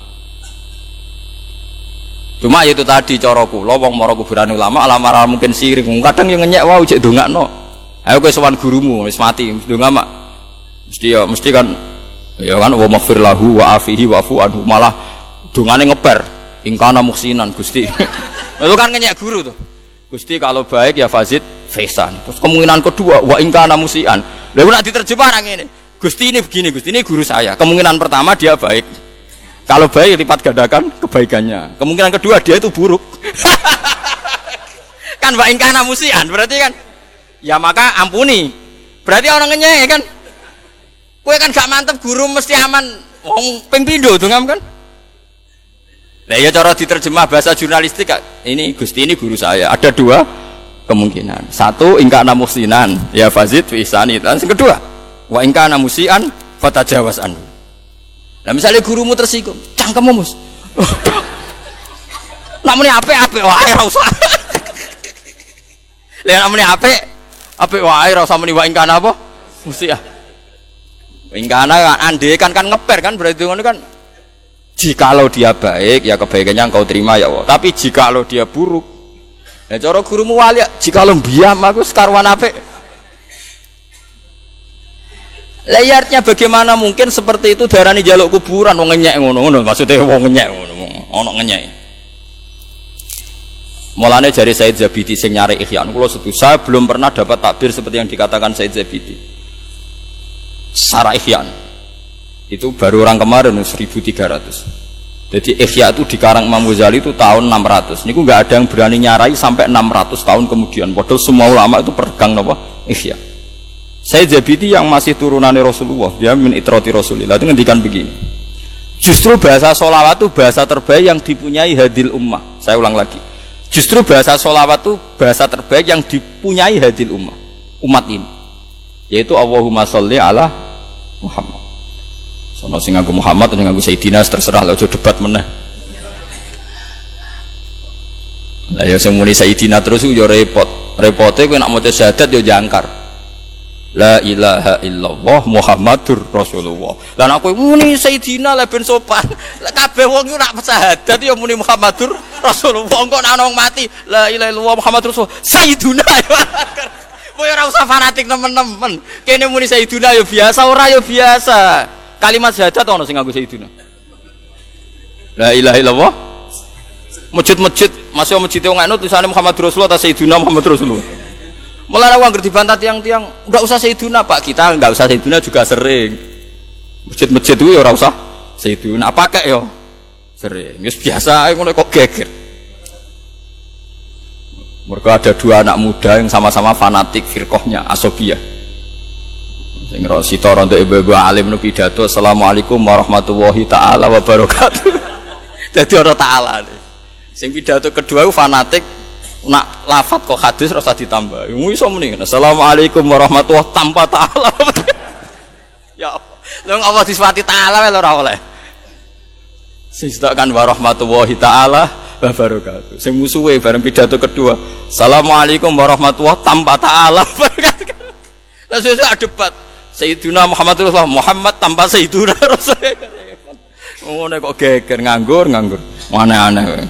Cuma itu tadi cara kula wong mara kuburan ulama alamara mungkin sirik. Kadang yang ngenyek wae cek ndongakno. Ayo kowe sowan gurumu wis mati ndonga mak. Mesti kan ya kan wa maghfir lahu wa afihi wa afu anhu malah dongane ngebar ingkana muhsinan Gusti. Itu kan ngenyek guru tuh. Gusti kalau baik ya fazid fesan. Terus kemungkinan kedua wa ingkana musian. Lha nek diterjemah nang ngene. Gusti ini begini, Gusti ini guru saya. Kemungkinan pertama dia baik. Kalau baik lipat gandakan kebaikannya. Kemungkinan kedua dia itu buruk. Kan wa ingkana musian berarti kan ya maka ampuni. Berarti orang ngenyek kan. Kowe kan gak mantep guru mesti aman wong ping pindho dongam kan. Lah ya cara diterjemah bahasa jurnalistik ini Gusti ini guru saya. Ada dua kemungkinan. Satu ingkana musinan ya fazid fi isani. Dan yang kedua wa ingkana musian fatajawaz anhu. Nah misalnya gurumu tersinggung, cangkemmu mus. Namanya apik wae ora usah. Lah namanya apik wae ora usah muni wa ingkana apa? Musiah. Ingkana kan ande kan ngeper kan berarti ngono kan. Jikalau dia baik ya kebaikannya engkau terima ya Allah. Tapi jikalau dia buruk, nah cara gurumu wali jikalau biam aku sekarwan apik. Layarnya bagaimana mungkin seperti itu darani jaluk kuburan wong ngenyek ngono maksudnya wong ngenyek ngono ono ngenyek. Mulane jari Said Zabidi sing nyari Ihya kula setuju saya belum pernah dapat takbir seperti yang dikatakan Said Zabidi. Secara Ihya itu baru orang kemarin 1300. Jadi Ihya itu dikarang Imam Ghazali itu tahun 600. Niku enggak ada yang berani nyarai sampai 600 tahun kemudian. Padahal semua ulama itu peregang napa Ihya. Said Zabidi yang masih turunannya Rasulullah, dia min itrati Rasulillah itu ngendikan begini. Justru bahasa sholawat itu bahasa terbaik yang dipunyai hadil ummah. Saya ulang lagi. Justru bahasa sholawat itu bahasa terbaik yang dipunyai hadil umat ini. Yaitu Allahumma sholli ala Muhammad. Sono sing nganggo Muhammad atau nganggo Sayyidina terserah lah, aja debat meneh. Lah ya sing muni Sayyidina terus yo repot. Repote kowe nek maca syahadat yo jangkar. La ilaha illallah Muhammadur Rasulullah. Lah nek kowe muni Sayyidina lah ben sopan. Lah kabeh wong iku nak syahadat ya muni Muhammadur Rasulullah. Engko nek ana wong mati la ilaha illallah Muhammadur Rasulullah. Sayyiduna. Kowe ora usah fanatik temen-temen. Kene muni Sayyiduna ya biasa, ora ya biasa. Kalimat syahadat ana sing nganggo Sayyiduna. La ilaha illallah. Masjid-masjid, masih masjid wong anu tulisane Muhammadur Rasulullah ta Sayyiduna Muhammadur Rasulullah. Malah orang ngerti bantah tiang-tiang enggak usah Sayyiduna Pak, kita enggak usah Sayyiduna juga sering. Masjid-masjid itu ya ora usah Sayyiduna, pakai yo sering. Wis biasa ngono kok geger. Mereka ada dua anak muda yang sama-sama fanatik firqahnya Asobiyah. Sing Rosito rontok ibu-ibu alim nu pidato Assalamualaikum warahmatullahi taala wabarakatuh. Jadi orang taala. Sing pidato kedua itu fanatik nak lafat kok hadis rasa ditambah. Yang iso muni Assalamualaikum warahmatullahi tanpa taala. Ya Allah. Lha apa disifati taala wae ora oleh. Sing sedekah warahmatullahi taala wabarakatuh. Sing musuhe bareng pidato kedua Assalamualaikum warahmatullahi tanpa taala. Lah sesuk debat Sayyidina Muhammad Rasulullah Muhammad tanpa Sayyidina Rasulullah. Ngono kok geger nganggur. Aneh-aneh.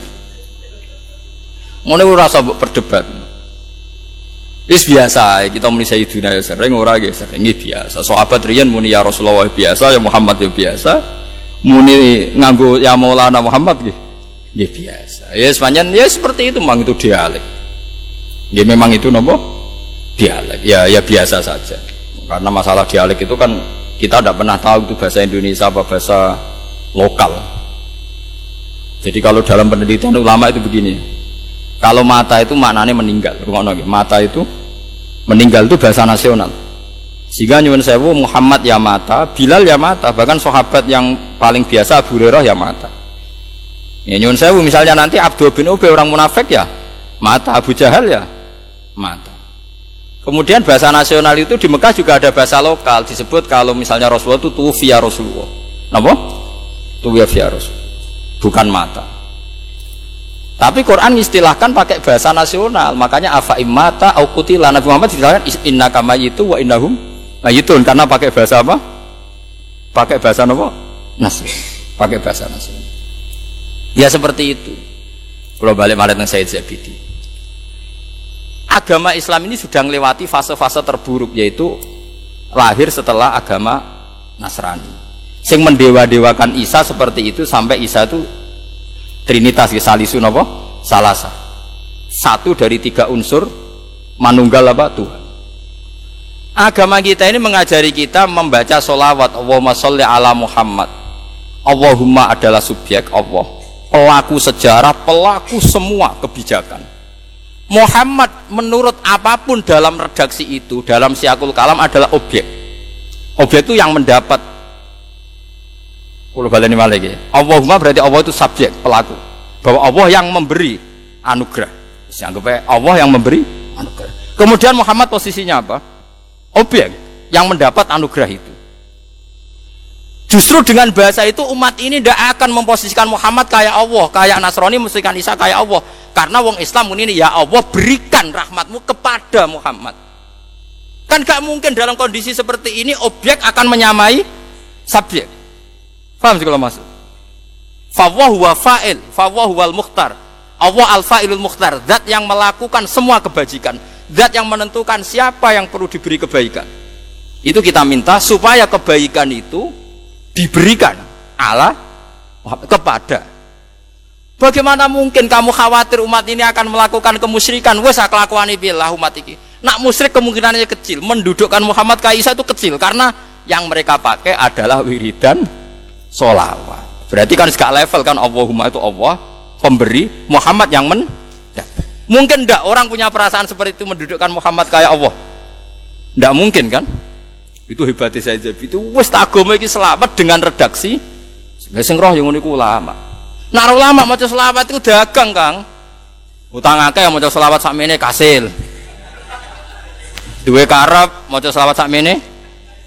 Ngono ora usah berdebat. Wis biasa kita muni Sayyidina ya sering ora nggih sering biasa. Sahabat riyen muni ya Rasulullah biasa, ya Muhammad ya biasa. Muni nganggo ya Maulana Muhammad nggih. Nggih biasa. Ya sepanjang ya seperti itu memang itu dialek. Ya memang itu napa? Dialek. Ya biasa saja. Karena masalah dialek itu kan kita tidak pernah tahu itu bahasa Indonesia apa bahasa lokal. Jadi kalau dalam penelitian ulama itu begini, kalau mata itu maknanya meninggal, mata itu meninggal itu bahasa nasional. Sehingga nyuwun sewu Muhammad ya mata, Bilal ya mata, bahkan sahabat yang paling biasa Abu Hurairah ya mata. Ya nyuwun sewu misalnya nanti Abdul bin Ubay orang munafik ya mata, Abu Jahal ya mata. Kemudian bahasa nasional itu di Mekah juga ada bahasa lokal disebut kalau misalnya Rasulullah itu tuwfiya Rasulullah. Napa? Tuwfiya Rasulullah. Bukan mata. Tapi Quran istilahkan pakai bahasa nasional. Makanya afa immata au qutila Nabi Muhammad istilahkan innaka mayyitu wa innahum mayyitun karena pakai bahasa apa? Pakai bahasa apa? Nasional. Pakai bahasa nasional. Ya seperti itu. Kalau balik malah dengan Said Zabidi. Agama Islam ini sudah melewati fase-fase terburuk yaitu lahir setelah agama Nasrani. Sing mendewa-dewakan Isa seperti itu sampai Isa itu Trinitas salisun apa? Salasa. Satu dari tiga unsur manunggal apa? Tuhan. Agama kita ini mengajari kita membaca sholawat Allahumma sholli ala Muhammad. Allahumma adalah subjek Allah, pelaku sejarah, pelaku semua kebijakan. Muhammad menurut apapun dalam redaksi itu, dalam siakul kalam adalah objek. Objek itu yang mendapat. Kalau baleni malih Allahumma berarti Allah itu subjek, pelaku. Bahwa Allah yang memberi anugerah. Anggap Allah yang memberi anugerah. Kemudian Muhammad posisinya apa? Objek yang mendapat anugerah itu. Justru dengan bahasa itu umat ini tidak akan memposisikan Muhammad kayak Allah, kayak Nasrani memposisikan Isa kayak Allah. Karena wong Islam ini ya Allah berikan rahmatmu kepada Muhammad. Kan gak mungkin dalam kondisi seperti ini objek akan menyamai subjek. Paham sih kalau maksud? Fawwahu wa fa'il, fawwahu wal mukhtar. Allah al-fa'ilul mukhtar, zat yang melakukan semua kebajikan, zat yang menentukan siapa yang perlu diberi kebaikan. Itu kita minta supaya kebaikan itu diberikan Allah kepada. Bagaimana mungkin kamu khawatir umat ini akan melakukan kemusyrikan? Wes kelakuan billah umat ini. Nak musyrik kemungkinannya kecil, mendudukkan Muhammad Kaisa itu kecil karena yang mereka pakai adalah wiridan sholawat. Berarti kan segala level kan Allahumma itu Allah pemberi, Muhammad yang mungkin enggak orang punya perasaan seperti itu mendudukkan Muhammad kayak Allah? Enggak mungkin kan? Itu hebatnya saja. Itu wes agama iki selamat dengan redaksi. Sing roh yang uniku ulama. Nah ulama maca selawat itu dagang Kang. Utang akeh maca selawat sakmene kasil. Duwe karep maca selawat sakmene.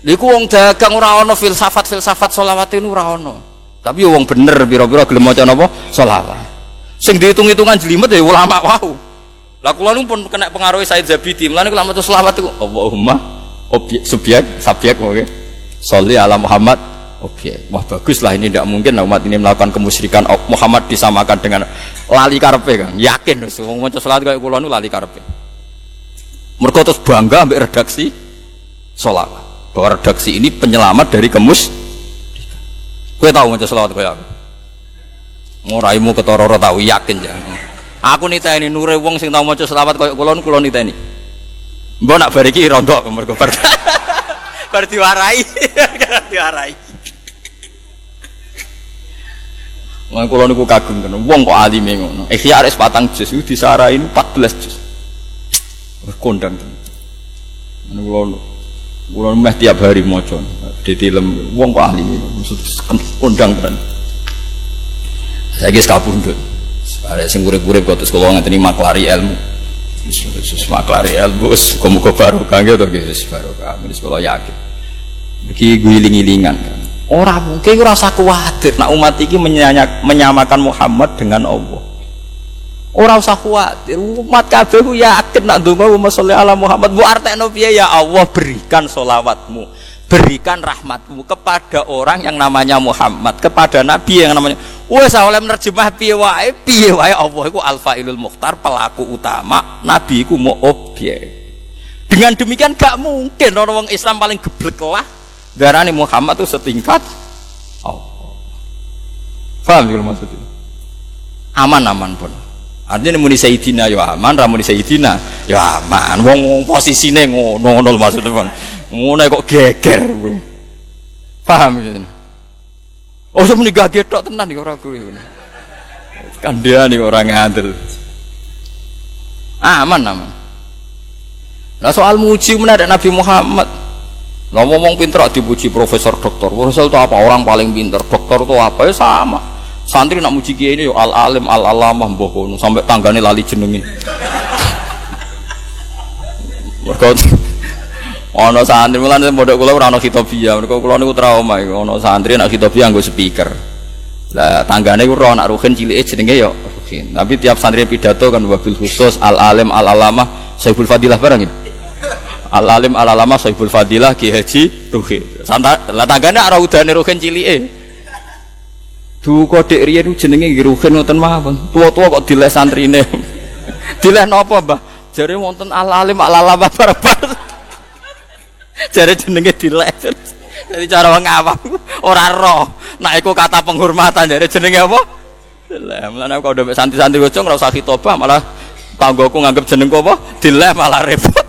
Niku wong dagang ora ana filsafat selawat itu ora ana. Tapi wong bener pira-pira gelem maca napa selawat. Sing dihitung-hitungan jelimet ya ulama wau. Lah kula nu pun kena pengaruh Said Zabidi. Mulane kula maca selawat iku Allahumma objek subjek oke. Sholli ala Muhammad objek. Wah bagus lah ini tidak mungkin umat ini melakukan kemusyrikan. Muhammad disamakan dengan lali karepe Kang. Yakin wis wong maca selawat kaya kula nu lali karepe. Mergo terus bangga ambek redaksi selawat. Bahwa redaksi ini penyelamat dari Kowe tahu maca selawat kaya aku? Ngoraimu ketara tahu yakin ya. Aku niteni nure wong sing tau maca selawat kaya kula niteni. Mbok nak bar iki rontok mergo bar diwarai. Diwarai. Wong kula niku kagum tenan. Wong kok alime ngono. Ikhya arek 4 juz iku disarai 14 juz. kondang. Kulo meh tiap hari maca ditilem wong kok ahli maksud kondang kan. Saiki kapundhut. Arek sing urip-urip kok terus kula ngenteni maklari ilmu. Wis maklari ilmu wis muga barokah to wis barokah. Wis kula yakin. Iki guling-gilingan kan. Ora mungkin ora usah kuwatir nek umat iki menyamakan Muhammad dengan Allah. Ora usah kuwatir, umat kabeh ku yakin nek ndonga sholli ala Muhammad mbok artekno piye ya Allah berikan sholawatmu, berikan rahmatmu kepada orang yang namanya Muhammad, kepada nabi yang namanya wis oleh nerjemah piye wae Allah iku al-fa'ilul mukhtar, pelaku utama, nabi iku mau objek. Dengan demikian gak mungkin orang Islam paling geblek lah darane Muhammad itu setingkat Allah. Paham juga maksudnya? Aman pun. Artinya muni Sayyidina ya aman, ra muni Sayyidina ya aman. Wong posisine ngono maksudnya Bang. Ngono kok geger. Paham gitu. Oh sampe gaget tok tenan iki ora kuwi. Kandhane orang ngandel. Aman. Lah soal muji menarik Nabi Muhammad. Lah ngomong pinter dipuji profesor doktor. Profesor itu apa? Orang paling pinter. Doktor itu apa? Ya sama. Santri nak muji kiai ini yo al-alim al-alamah mbah kono sampai tanggane lali jenenge. Mergo ana santri mulane pondok kula ora ana khitobiyah. Mergo kula niku trauma iku ana santri nak khitobiyah nggo speaker. Lah tanggane ku ora nak ruhin cilike jenenge yo ruhin. Tapi tiap santri pidato kan wabil khusus al-alim al-alamah Saiful Fadilah barang itu. Al-alim al-alamah Saiful Fadilah Ki Haji Ruhin. Lah tanggane ora udane ruhin cilike. Du kodek riyen jenenge Ruhin ngoten mawon. Tua-tua kok dileh santrine. Dileh napa, Mbah? Jare wonten al-alim al-alamah barbar. Jare jenenge dileh. Jadi cara wong awam ora roh. Nek iku kata penghormatan jare jenenge apa? Dileh. Mulane kok udah santri-santri gocong ora usah khitobah malah tanggoku nganggep jenengku apa? Dileh malah repot.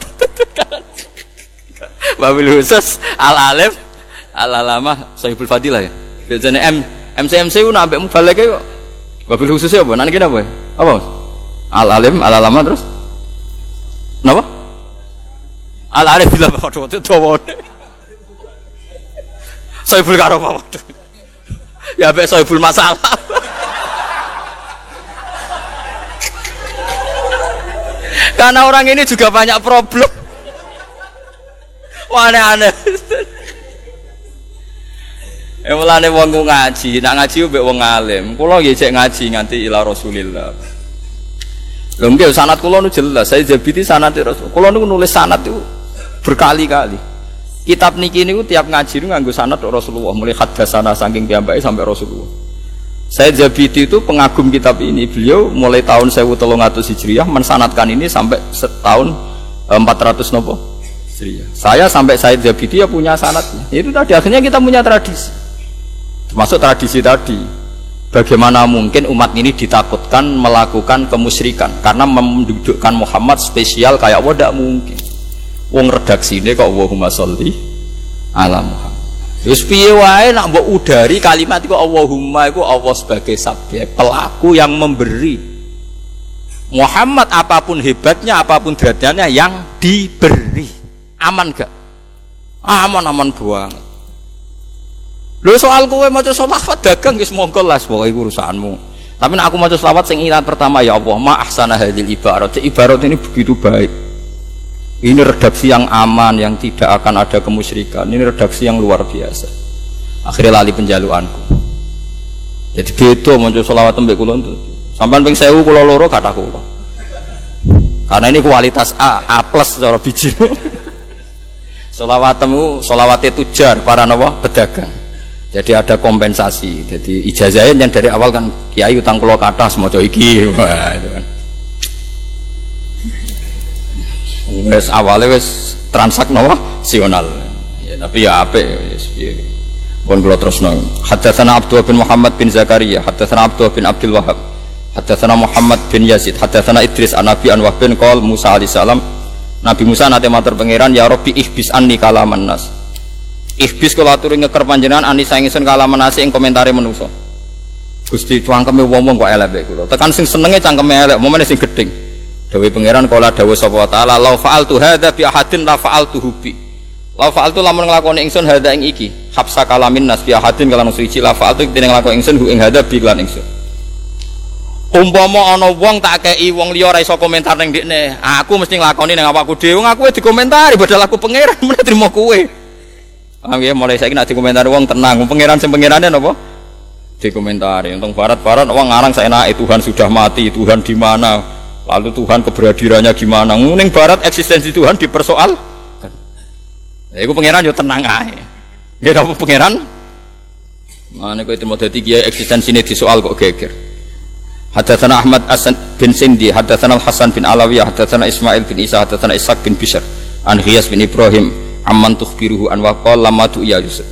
Wabil khusus al-alim al-alamah Saiful Fadilah ya. Biasane MC ku nak ambek mubalek kok. Wabil khususnya apa? Nanti kira apa? Apa? Al-alim al-alamah terus? Napa? Al-alim bila waduh itu dawa. Saiful karo apa waduh. Ya ambek Saiful masalah. Karena orang ini juga banyak problem. Wah aneh-aneh. Mulane wong ngaji, nak ngaji mbek wong alim. Kula nggih cek ngaji nganti ila Rasulillah. Lho nggih sanad kula nu jelas, saya Zabiti sanad Rasul. Kula niku nulis sanad itu berkali-kali. Kitab niki niku tiap ngaji niku nganggo sanad Rasulullah, mulai haddatsana saking piyambake sampai Rasulullah. Saya Zabiti itu pengagum kitab ini. Beliau mulai tahun 1300 Hijriah mensanadkan ini sampai setahun 400 nopo Hijriah. Saya sampai Said Zabiti ya punya sanadnya. Itu tadi akhirnya kita punya tradisi. Termasuk tradisi tadi, bagaimana mungkin umat ini ditakutkan melakukan kemusyrikan karena mendudukkan Muhammad spesial kayak wadah mungkin. Wong redaksi ini kok Allahumma sholli ala Muhammad. Terus piye wae nak mbok udari kalimat iku Allahumma iku Allah sebagai subjek, pelaku yang memberi. Muhammad apapun hebatnya, apapun derajatnya yang diberi. Aman gak? Aman banget. Lho soal kowe maca sholawat dagang wis monggo las pokoke urusanmu. Tapi nek aku maca sholawat sing ilat pertama ya Allah, ma ahsana hadil ibarat. Ibarat ini begitu baik. Ini redaksi yang aman, yang tidak akan ada kemusyrikan. Ini redaksi yang luar biasa. Akhirnya lali penjaluanku. Jadi beda maca sholawat mbek kula itu. Sampeyan ping 1000 kula loro kata kula. Karena ini kualitas A+ cara biji. Sholawatmu sholawate tujar para nawa pedagang. Jadi ada kompensasi. Jadi ijazahnya yang dari awal kan kiai utang kula kathah semoco iki. Wah, itu kan. Wes awalnya wes transaksional. Ya, tapi ya apik wis piye. Pun kula terusno. Haddatsana Abdullah bin Muhammad bin Zakaria, haddatsana Abdullah bin Abdul Wahhab, haddatsana Muhammad bin Yazid, haddatsana Idris an Nabi an Wahb bin qol Musa alaihi salam. Nabi Musa nate matur pangeran ya Rabbi ihbis anni kalaman nas. Ihbis kula aturi ngeker panjenengan ani sangisun kalaman nas ing komentare manusa. Gusti cangkeme wong-wong kok elek kula. Tekan sing senenge cangkeme elek, momene sing gedeng. Dawuh pangeran kala dawuh sapa taala la fa'altu hadza bi ahadin la fa'altuhu bi. La fa'altu lamun nglakoni ingsun hadza ing iki. Habsa kalamin nas bi ahadin kalan suci la fa'altu dene nglakoni ingsun ing hadza bi lan ingsun. Umpama ana wong tak kei wong liya ora iso komentar ning ndekne, aku mesti nglakoni ning awakku dhewe. Wong aku dikomentari padahal aku pangeran men trimo kowe. Nggih mulai saiki nek dikomentari wong tenang, wong pangeran sing pangerane napa? Dikomentari. Untung barat-barat wong ngarang saenake Tuhan sudah mati, Tuhan di mana? Lalu Tuhan keberadirannya gimana? Ning barat eksistensi Tuhan dipersoal. Ya iku pangeran yo tenang ae. Nggih apa pangeran? Mane kowe timo dadi kiai eksistensine disoal kok geger. Hadatsana Ahmad bin Sindi, hadatsana Hasan bin Alawiyah, hadatsana Ismail bin Isa, hadatsana Ishaq bin Bishr, an Ghiyas bin Ibrahim, amman tukhbiruhu an waqal lamma tu ya Yusuf.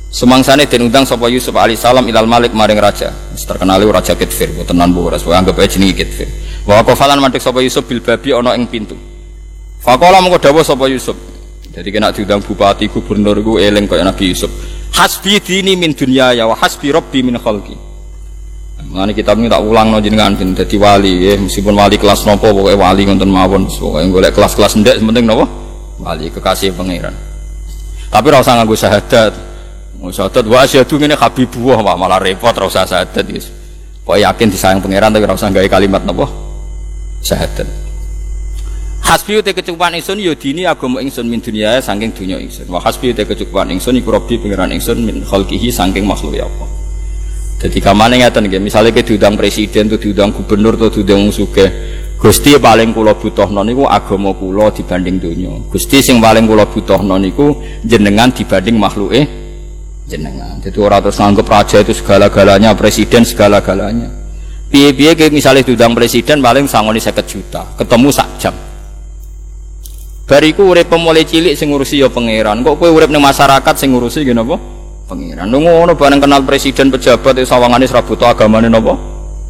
Semangsane den undang sapa Yusuf alaihi salam ilal malik maring raja. Terkenal raja Kitfir, tenan bu ora anggap ae jenenge Kitfir. Wa qafalan mandek sapa Yusuf bil babi ana ing pintu. Faqala mengko dawuh sapa Yusuf. Jadi kena diundang bupati gubernur iku eling kaya Nabi Yusuf. Hasbi dini min dunya ya wa hasbi rabbi min khalqi. Mane kitab ini tak ulangno jenengan ben dadi wali ya, meskipun wali kelas nopo pokoke wali ngoten mawon, pokoke golek kelas-kelas ndek penting napa? Wali kekasih pangeran. Tapi ora usah nganggo syahadat. Syahadat wa asyhadu ngene habibullah malah repot ora usah syahadat wis. Pokoke yakin disayang pangeran tapi ora usah gawe kalimat napa? Syahadat. Hasbi te kecukupan ingsun ya dini agama ingsun min dunya saking dunya ingsun. Wa hasbi te kecukupan ingsun iku rabbi pangeran ingsun min khalqihi saking makhluk ya apa. Jadi kamane ngeten nggih, misale ke diundang presiden tuh diundang gubernur tuh diundang sugih. Gusti paling kula butuhno niku agama kula dibanding donya. Gusti sing paling kula butuhno niku jenengan dibanding makhluke jenengan. Jadi ora terus nganggep raja itu segala-galanya, presiden segala-galanya. Piye-piye ke misale diundang presiden paling sangoni 50 juta, ketemu sak jam. Bariku urip mulai cilik sing ngurusi ya pangeran. Kok kowe urip ning masyarakat sing ngurusi nggih napa? Pangeran. Ngono bareng kenal presiden pejabat itu sawangane ora butuh agamane napa?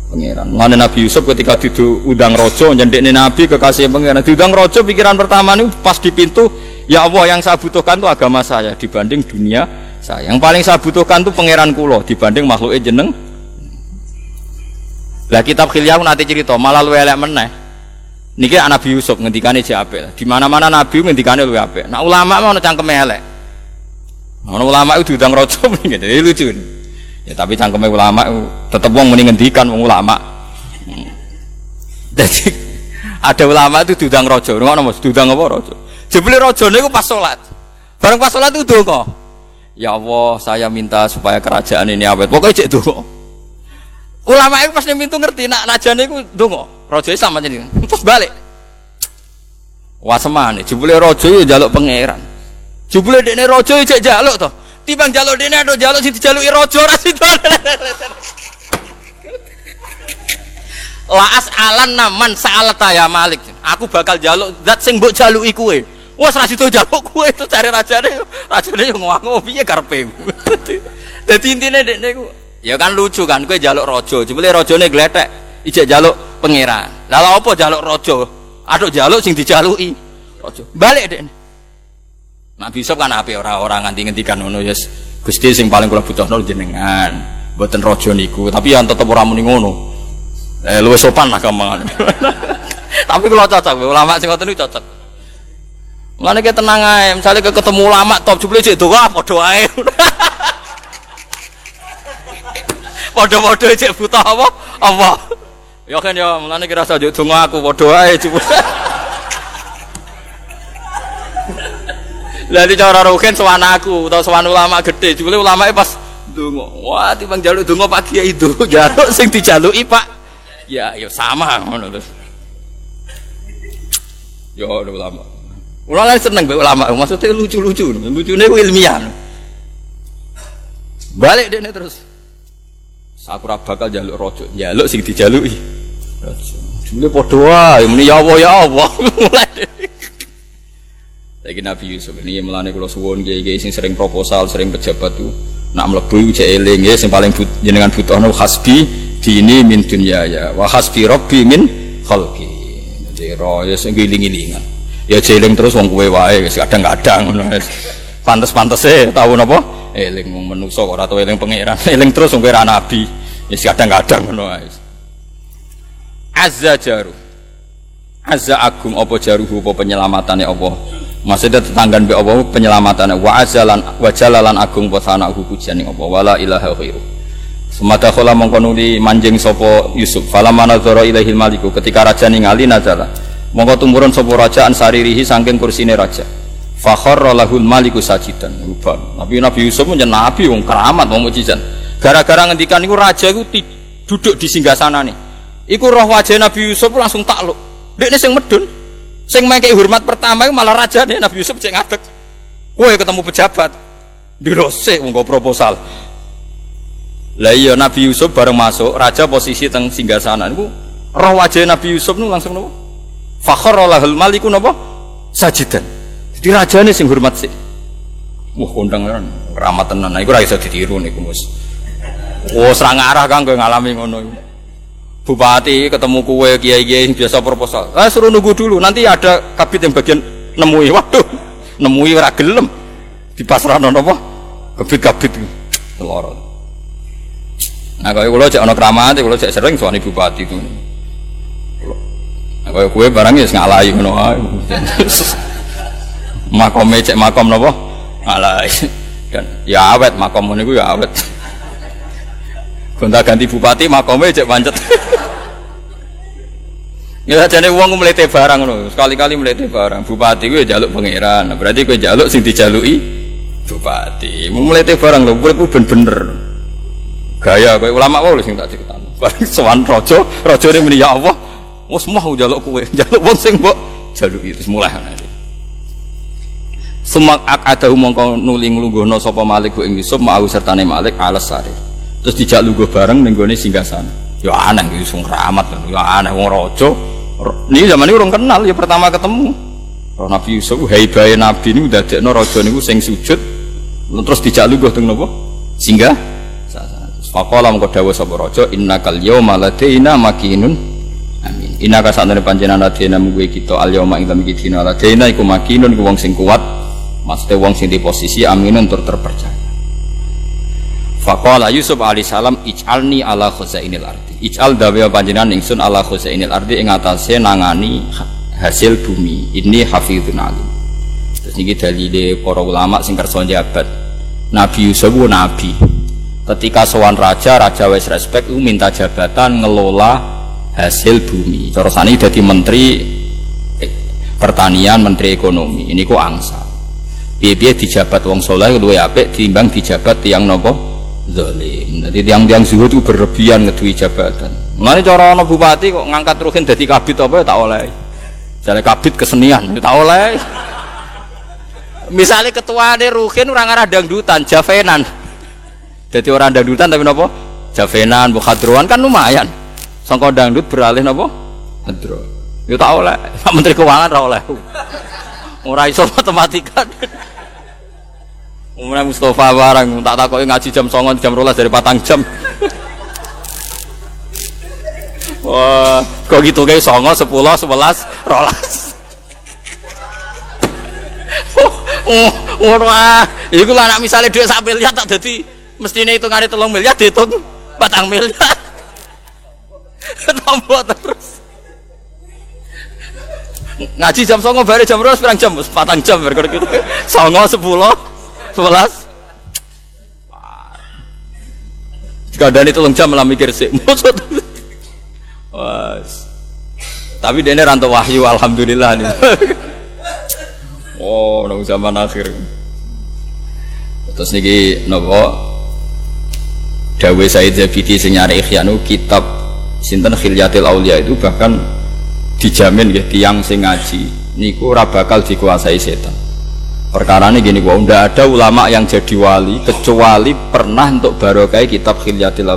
Pangeran. Mane Nabi Yusuf ketika diundang raja nyendekne nabi kekasih pangeran. Diundang raja pikiran pertama niku pas di pintu, ya Allah yang saya butuhkan itu agama saya dibanding dunia saya. Yang paling saya butuhkan itu pangeran kula dibanding makhluke jeneng. Lah kitab Khilyah nanti cerita malah luwih elek meneh. Niki Nabi Yusuf ngendikane jek apik. Di mana-mana nabi ngendikane luwih apik. Nah ulama mau cangkeme elek. Ono ulama itu diundang raja ngene iki lucu. Ya tapi cangkeme ulama tetep wong muni ngendikan wong ulama. Jadi ada ulama itu diundang raja, ngono Mas, diundang apa raja? Jebule rajane iku pas salat. Bareng pas salat itu donga. Ya Allah, saya minta supaya kerajaan ini awet. Pokoke cek donga. Ulama itu pas pintu ngerti nak rajane iku donga. Rajane sama jenenge. Terus balik. Wah semane, jebule raja yo njaluk pangeran. Jebule dekne raja cek jaluk to. Timbang jaluk dekne ado jaluk sing dijaluki raja ora sida. Laas alan naman sa'alata ya Malik. Aku bakal jaluk zat sing mbok jaluki kowe. Wes ra sida jaluk kowe to cari rajane. Rajane yo ngomong piye karepe. Dadi intine dekne ku ya kan lucu kan kowe jaluk raja. Jebule rajane glethek ijek jaluk pangeran. Lah lha apa jaluk raja? Aduk jaluk sing dijaluki raja. Balik dekne. Nabi Yusuf kan ape orang nganti ngendikan ngono ya Gusti sing paling kula butuhno jenengan mboten raja niku tapi yang tetep ora muni ngono luwih sopan lah gampang tapi kula cocok ulama sing ngoten niku cocok mulane ke tenang ae misale ketemu ulama top jebule cek donga padha ae padha-padha cek buta apa ya kan ya mulane kira rasa njuk donga aku padha ae Lali cara roken sowan aku utawa sowan ulama gede, jebule ulamae pas ndonga. Wah, timbang njaluk donga Pak Kiai itu, njaluk sing dijaluki Pak. Ya sama ngono terus. Yo ulama. Ulama seneng mbek ulama, maksudnya lucu-lucu. Lucune ku ilmiah. Balik dene terus. Aku ora bakal njaluk raja, njaluk sing dijaluki. Raja. Jebule padha wae, muni ya Allah. Lagi Nabi Yusuf ini melane kula suwun kiai-kiai sing sering proposal, sering pejabat tuh nak mlebu cek eling ya sing paling jenengan butuhno hasbi dini min dunya ya wa hasbi rabbi min khalqi. Jadi ro ya sing giling-gilingan. Ya eling terus wong kowe wae wis kadang-kadang ngono. Pantes-pantese tau napa? Eling wong menungso kok ora tau eling pangeran. Eling terus wong kowe ra nabi. Wis kadang-kadang ngono wae. Azza jaru. azza agung apa jaruhu apa penyelamatane apa. Maksudnya tetanggan be apa penyelamatane wa azalan wa jalalan agung apa sanahu pujiane apa wala ilaha ghairu. Semata khala mongko nuli manjing sapa Yusuf falamana dzara ilaihil maliku ketika raja ningali nazala mongko tumurun sapa raja ansaririhi saking kursine raja fa kharra lahul maliku sajidan tapi Nabi Yusuf menjen nabi wong keramat wong mukjizat gara-gara ngendikan iku raja iku duduk di singgasanane iku roh wajah Nabi Yusuf langsung takluk dekne sing medun sing mengke hormat pertama iku malah rajane Nabi Yusuf cek ngadeg kowe ketemu pejabat dirose wong proposal. Lah iya Nabi Yusuf bareng masuk, raja posisi teng singgasana niku roh wajah Nabi Yusuf niku langsung napa? Fakhara lahul maliku napa? Sajidan. Jadi rajane sing hormat sik. Wah kondang keramat tenan. Nah iku ora iso ditiru niku Mus. Oh serang arah Kang kowe ngalami ngono iku. Bupati ketemu kowe kiai-kiai sing biasa proposal. Suruh nunggu dulu, nanti ada kabit yang bagian nemui. Waduh, nemui ora gelem. Dipasrahno napa? Kabit-kabit loro. Nah kalau kula cek ana kramate kula cek sering sowan bupati itu. Nah kalau kowe barang ya ngalahi ngono ae. Makome cek makom napa? Ngalahi. Dan ya awet makom niku ya awet. Gonta-ganti bupati makome cek pancet. Ya jane wong mlete barang ngono. Sekali-kali mlete barang. Bupati kuwi njaluk pangeran. Berarti kowe njaluk sing dijaluki bupati. Mlete barang lho urip ben-bener. Gaya kowe ulama wae sing tak critakno. Bareng sowan raja, rajane muni ya Allah, wis mau njaluk kowe, njaluk wong sing mbok jaluki terus mulai ana. Sumak akadahu mongko nuli nglungguhna sapa Malik ing Yusuf mau sertane Malik alas sare. Terus dijak lungguh bareng ning gone singgasana. Ya aneh iki sing keramat lho, ya aneh wong raja. Niki zaman iki urung kenal ya pertama ketemu. Roh Nabi Yusuf haibahe nabi niku dadekno raja niku sing sujud terus dijak lungguh teng napa? Singgah faqala mengko dawuh sapa raja innakal yauma ladaina makinun amin innaka sanane panjenengan ladaina muwe kita al yauma ing dalem iki dina ladaina iku makinun iku wong sing kuat maksude wong sing di posisi aminun tur terpercaya faqala Yusuf alaihi salam ij'alni ala khazainil ardi ij'al dawe panjenengan ingsun ala khazainil ardi ing atase nangani hasil bumi ini hafizun alim terus niki dalile para ulama sing kersa njabat Nabi Yusuf ku nabi. Ketika sowan raja wis respect minta jabatan ngelola hasil bumi. Terus ini jadi menteri pertanian, menteri ekonomi. Ini kok angsa. Piye-piye dijabat wong saleh luwih apik timbang dijabat tiyang napa zalim. Dadi tiyang-tiyang zuhud itu berlebihan ngeduwi jabatan. Mulane cara ana bupati kok ngangkat ruhin dadi kabid apa tak oleh. Jare kabid kesenian tak oleh. Misalnya ketuane ruhin ora ngarah dangdutan, javenan. Jadi orang dangdutan tapi nopo javenan, bukhadroan kan lumayan. Sangka dangdut beralih nopo hadro. Yo tak oleh. Menteri Keuangan ora oleh. Ora iso matematika. Umumnya Mustafa barang tak takoki ngaji jam 09.00 jam 12 dari 4 jam. Wah, kok gitu kayak 09.00 10 11 12. Wah, iku lah anak misalnya duit 1 miliar tak dadi mestinya hitungane 3 miliar dihitung 4 miliar. Tambah terus. Ngaji jam 09.00 bare jam 12 pirang jam? 4 jam berkira gitu. 09.00 10 11. Kadane 3 jam malah mikir sik. Maksud. Wes. Tapi dene rantuk wahyu alhamdulillah nih. Oh, nang zaman akhir. Terus niki napa Dawe Said Zabidi sing nyari Ihya nu kitab sinten Khilyatil Aulia itu bahkan dijamin nggih tiyang sing ngaji niku ora bakal dikuasai setan. Perkarane gini kok ndak ada ulama yang jadi wali kecuali pernah untuk barokah kitab Khilyatil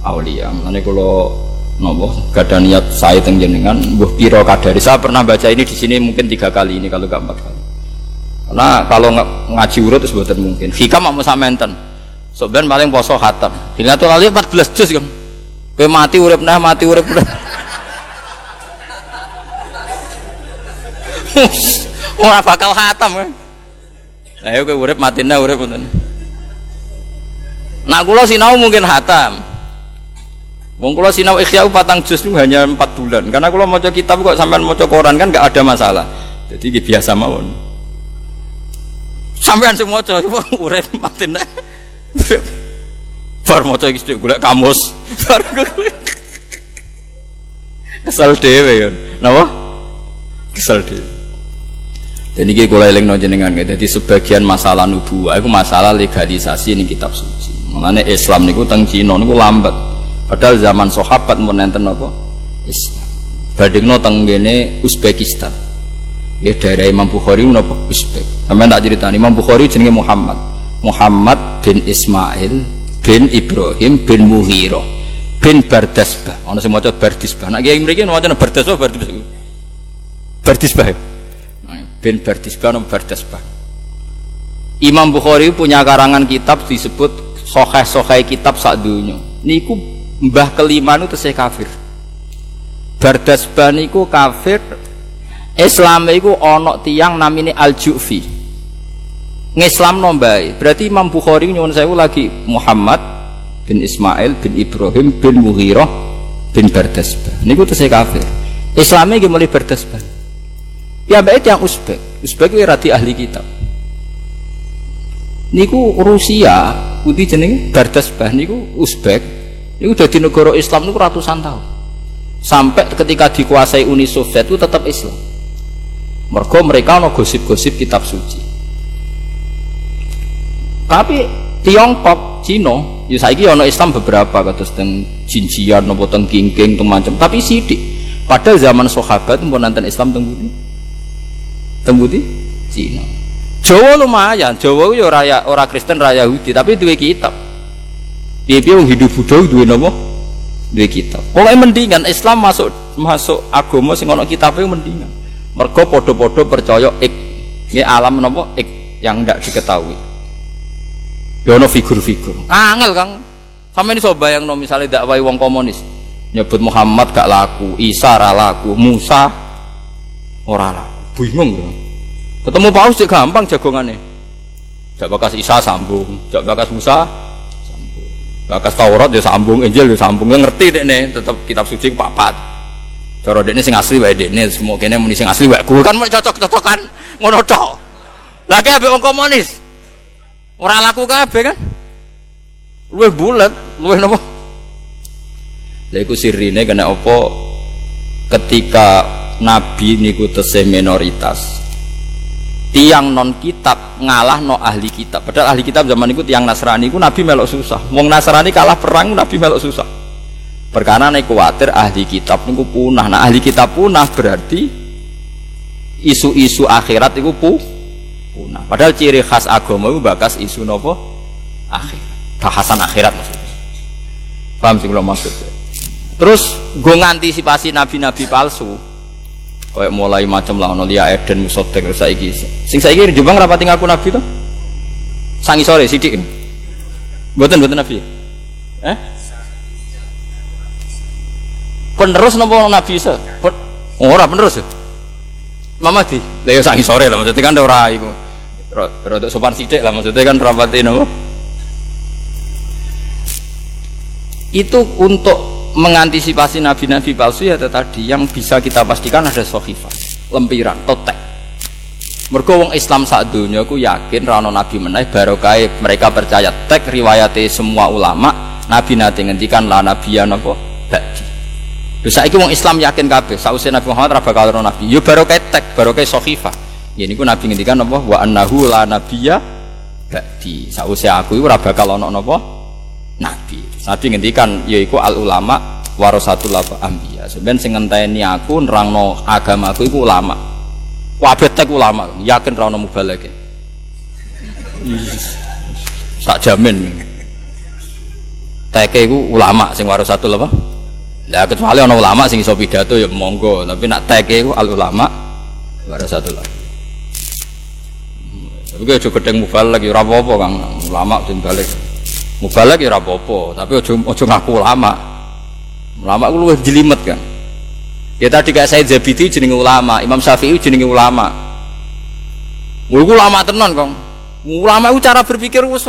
Aulia. Mulane kula napa gadah niat sae teng jenengan mbuh pira kadare. Saya pernah baca ini di sini mungkin 3 kali ini kalau enggak 4 kali. Karena kalau ngaji urut itu mboten mungkin. Hikam mau samenten. Soben paling poso khatam. Khilyatul Aulia 14 juz kan. Kowe mati urip nah mati urip. Ora bakal khatam kan. Lah yo kowe urip matine urip ngoten. Nah kula sinau mungkin khatam. Wong kula sinau Ikhya 4 juz itu hanya 4 bulan. Karena kula maca kitab kok sampean maca koran kan enggak ada masalah. Jadi iki biasa mawon. Sampean sing maca urip mati nek. Bar maca iki golek kamus. Bar kesal dhewe ya. Napa? Kesal dhewe. Dan ini kula elingno jenengan. Jadi sebagian masalah nubuwah itu masalah legalisasi ning kitab suci. Mulane Islam niku teng Cina niku lambat. Padahal zaman sahabat mun enten napa? Islam. Bandingno teng ngene Uzbekistan. Ya daerah Imam Bukhari napa Uzbek. Sampeyan tak critani Imam Bukhari jenenge Muhammad. Muhammad bin Ismail bin Ibrahim bin Mughirah bin Bardasbah. Ana sing maca Bardisbah. Nek kiai mriki maca Bardasbah Bardisbah. Bardisbah. Bin Bardisbah atau Bardasbah. Imam Bukhari punya karangan kitab disebut Sahih kitab sak donya. Niku mbah kelima itu tesih kafir. Bardasbah niku kafir. Islam iku ana tiyang namine Al-Ju'fi. Ngislamno mbae. Berarti Imam Bukhari nyuwun sewu lagi Muhammad bin Ismail bin Ibrahim bin Mughirah bin Bardasbah. Niku tesih kafir. Islame nggih mulih Bardasbah. Ya mbake tiyang Uzbek. Uzbek kuwi radi ahli kitab. Niku Rusia, putih jenenge Bardasbah niku Uzbek. Itu jadi negara Islam itu ratusan tahun. Sampai ketika dikuasai Uni Soviet itu tetap Islam. Mereka ada gosip-gosip kitab suci. Tapi Tiongkok, Cina, ya saiki ana Islam beberapa kados teng Jinjian napa teng Kingking teng macam, tapi sithik. Padahal zaman sahabat pun nonton Islam teng pundi? Teng pundi? Cina. Jawa lumayan, Jawa yo ora Kristen, ora Yahudi, tapi duwe kitab. Piye-piye wong Hindu Buddha duwe napa? Duwe kitab. Pokoke mendingan Islam masuk agama sing ana kitabe mendingan. Mergo padha-padha percaya nggih alam napa yang ndak diketahui. Ya ana figur-figur. Angel Kang. Sampeyan iso bayangno misale dakwahi wong komunis. Nyebut Muhammad gak laku, Isa ora laku, Musa ora laku. Bingung ya. Ketemu Paus sih gampang jagongane. Jak bakas Isa sambung, jak bakas Musa bakas Taurat ya sambung, Injil ya sambung, ngerti dekne tetep kitab suci papat. Cara dekne sing asli wae dekne, semua kene muni sing asli wae kan mau cocok-cocokan ngono tok. Lah ki ambek wong komunis. Ora laku kabeh kan? Luwih bulet, luwih napa? Lha iku sirine kena apa ketika nabi niku tesih minoritas. Tiang non kitab ngalah no ahli kitab. Padahal ahli kitab zaman itu tiang Nasrani itu Nabi melok susah. Wong Nasrani kalah perang Nabi melok susah. Perkara nek kuwatir ahli kitab niku punah. Nah ahli kitab punah berarti isu-isu akhirat itu punah. Padahal ciri khas agama itu bakas isu nopo akhir. Bahasan akhirat maksudnya. Paham sing kula maksud. Terus go ngantisipasi nabi-nabi palsu. Kayak mulai macam lah ono Lia Eden Musodek saiki. Sing saiki di Jombang rapati ngaku nabi to? Sangi sore sithik. Mboten nabi. Penerus napa nabi Isa? Ora penerus. Mamadi. Lah ya sangi sore lah maksudnya kan ora iku. Rodok sopan sithik lah maksudnya kan rapati napa? Itu untuk mengantisipasi nabi-nabi palsu ya tadi yang bisa kita pastikan ada sohifah lempiran totek. Mergo wong Islam sak donya ku yakin ra ono nabi meneh barokah mereka percaya tek riwayate semua ulama nabi nate ngendikan la nabiyan apa ba'di. Lha saiki wong Islam yakin kabeh sausé Nabi Muhammad ra bakal ono nabi. Ya barokah tek, barokah sohifah. Ya niku nabi ngendikan apa wa annahu la nabiyya ba'di. Sausé aku iku ora bakal ono napa nabi. Nabi ngendikan yaiku al ulama warasatul anbiya. Sampeyan sing ngenteni aku nerangno agamaku iku ulama. Kabeh tek ulama, yakin ra ono mubalake. Tak jamin. Teke iku ulama sing warasatul apa? Lah kecuali ono ulama sing iso pidato ya monggo, tapi nak teke iku al ulama warasatul anbiya. Tapi aja gedeng mubalak ya ora apa-apa Kang. Ulama sing balik. Mubalak ya ora apa-apa, tapi aja ngaku ulama. Ulama ku luwih jelimet kan. Ya tadi gak Said Zabidi jenenge ulama, Imam Syafi'i jenenge ulama. Lha iku ulama tenan, Kang. Ulama itu cara berpikir wis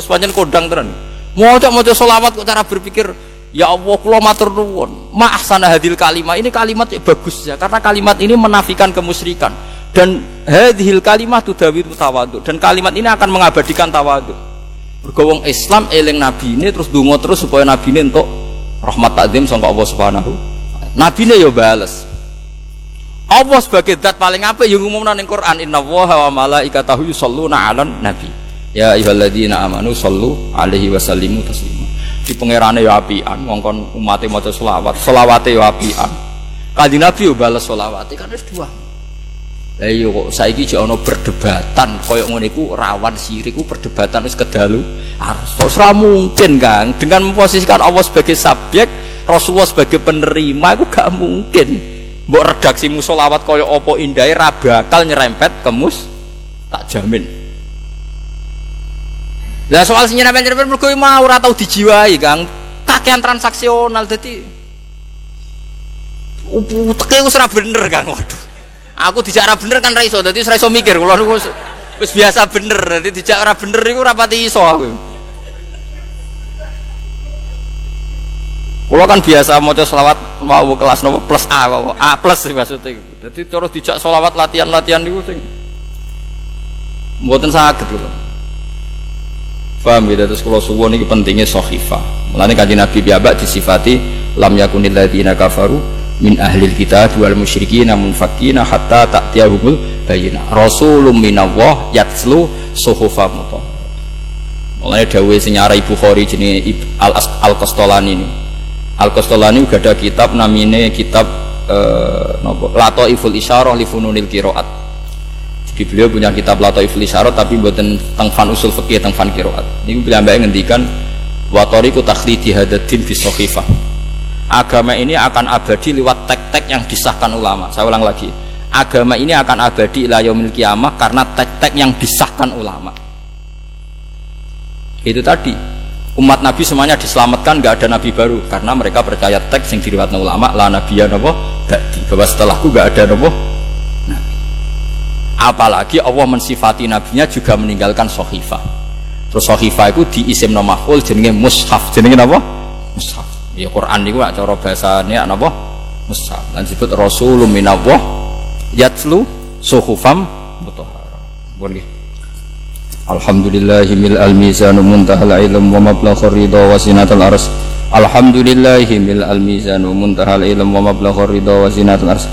pancen kodang tenan. Maca selawat kok cara berpikir Ya Allah, kula matur nuwun. Ma ahsana hadil kalimah. Ini kalimat yang bagus ya, karena kalimat ini menafikan kemusyrikan. Dan hadhil kalimah tudawitu tawadhu. Dan kalimat ini akan mengabadikan tawadhu. Mergo wong Islam eling nabi ini terus donga terus supaya nabi ini entuk rahmat takdim sangka Allah Subhanahu. Nabi ini ya bales. Allah sebagai zat paling apik yang ngumumna ning Quran, innallaha wa malaikatahu yusholluna 'alan nabi. Ya ayyuhalladzina amanu shollu 'alaihi wa sallimu taslima. Di pangerane ya apian, ngongkon umate maca selawate ya apian. Kanjeng Nabi yo bales selawate kan wis dua. Lah iya kok saiki jek ana perdebatan koyo ngene iku rawan syirik ku perdebatan wis kedalu. Harus ora mungkin Kang dengan memposisikan Allah sebagai subjek, Rasulullah sebagai penerima iku gak mungkin. Mbok redaksimu selawat koyo apa indahe ra bakal nyerempet kemus tak jamin. Lah soal nyerempet mergo mau ora tau dijiwai Kang. Kakean transaksional dadi uteke wis ora bener Kang. Waduh. Aku dijak ora bener kan ra iso. Dadi ora iso mikir kula niku wis biasa bener. Dadi dijak ora bener iku ora pati iso aku. Kula kan biasa maca selawat mau kelas nopo plus A kok. A plus maksudnya. Dadi terus dijak selawat latihan-latihan niku sing mboten saged kula. Paham ya, terus kalau suwun ini pentingnya sohifah. Mulane kanjeng Nabi piyambak disifati lam yakunil ladzina kafaru min ahlil kitab wal musyrikin munfakina hatta ta'tiyahumul bayyinah. Rasulun minallah yatslu suhufan mutahharah. Mulane dawuhe sing nyarai Bukhari jenenge Al-Qastolani ini. Al-Qastolani uga ada kitab namine kitab napa? Lataiful Isyarah li Fununil Qiraat. Jadi beliau punya kitab Lataiful Isyarah tapi mboten teng fan usul fikih teng fan qiraat. Niku beliau mbake ngendikan wa tariqu takhlidi hadatin fi shahifah. Agama ini akan abadi lewat tek-tek yang disahkan ulama. Saya ulang lagi. Agama ini akan abadi ila yaumil qiyamah karena tek-tek yang disahkan ulama. Itu tadi. Umat Nabi semuanya diselamatkan, enggak ada nabi baru karena mereka percaya teks yang diriwayatkan ulama la nabiyya napa ba'di. Bahwa setelahku enggak ada napa. Apalagi Allah mensifati nabinya juga meninggalkan sohifah. Terus sohifah itu di isim maf'ul jenenge mushaf. Jenenge apa? Mushaf. Ya Quran niku cara bahasane napa? Mushaf. Lan disebut rasulun minallah yatslu suhufam mutahharah. Pun nggih. Alhamdulillahi mil al-mizan muntahal ilm wa mablaghur ridha wa zinatul ars. Alhamdulillahi mil al-mizan muntahal ilm wa mablaghur ridha wa zinatul ars.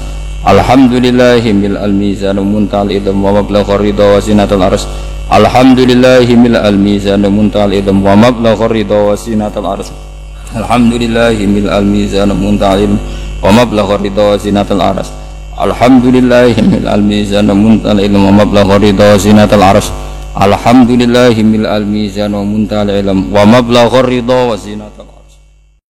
Alhamdulillahi mil al-mizan muntal idam wa mablaghur ridha wa zinatul ars. Alhamdulillahi mil al-mizan muntal idam wa mablaghur ridha wa zinatul ars. Alhamdulillahi mil al-mizan muntal idam wa mablaghur ridha wa zinatul ars. Alhamdulillahi mil al-mizan muntal idam wa mablaghur ridha wa zinatul ars. Alhamdulillahi mil al-mizan muntal idam wa mablaghur ridha wa zinatul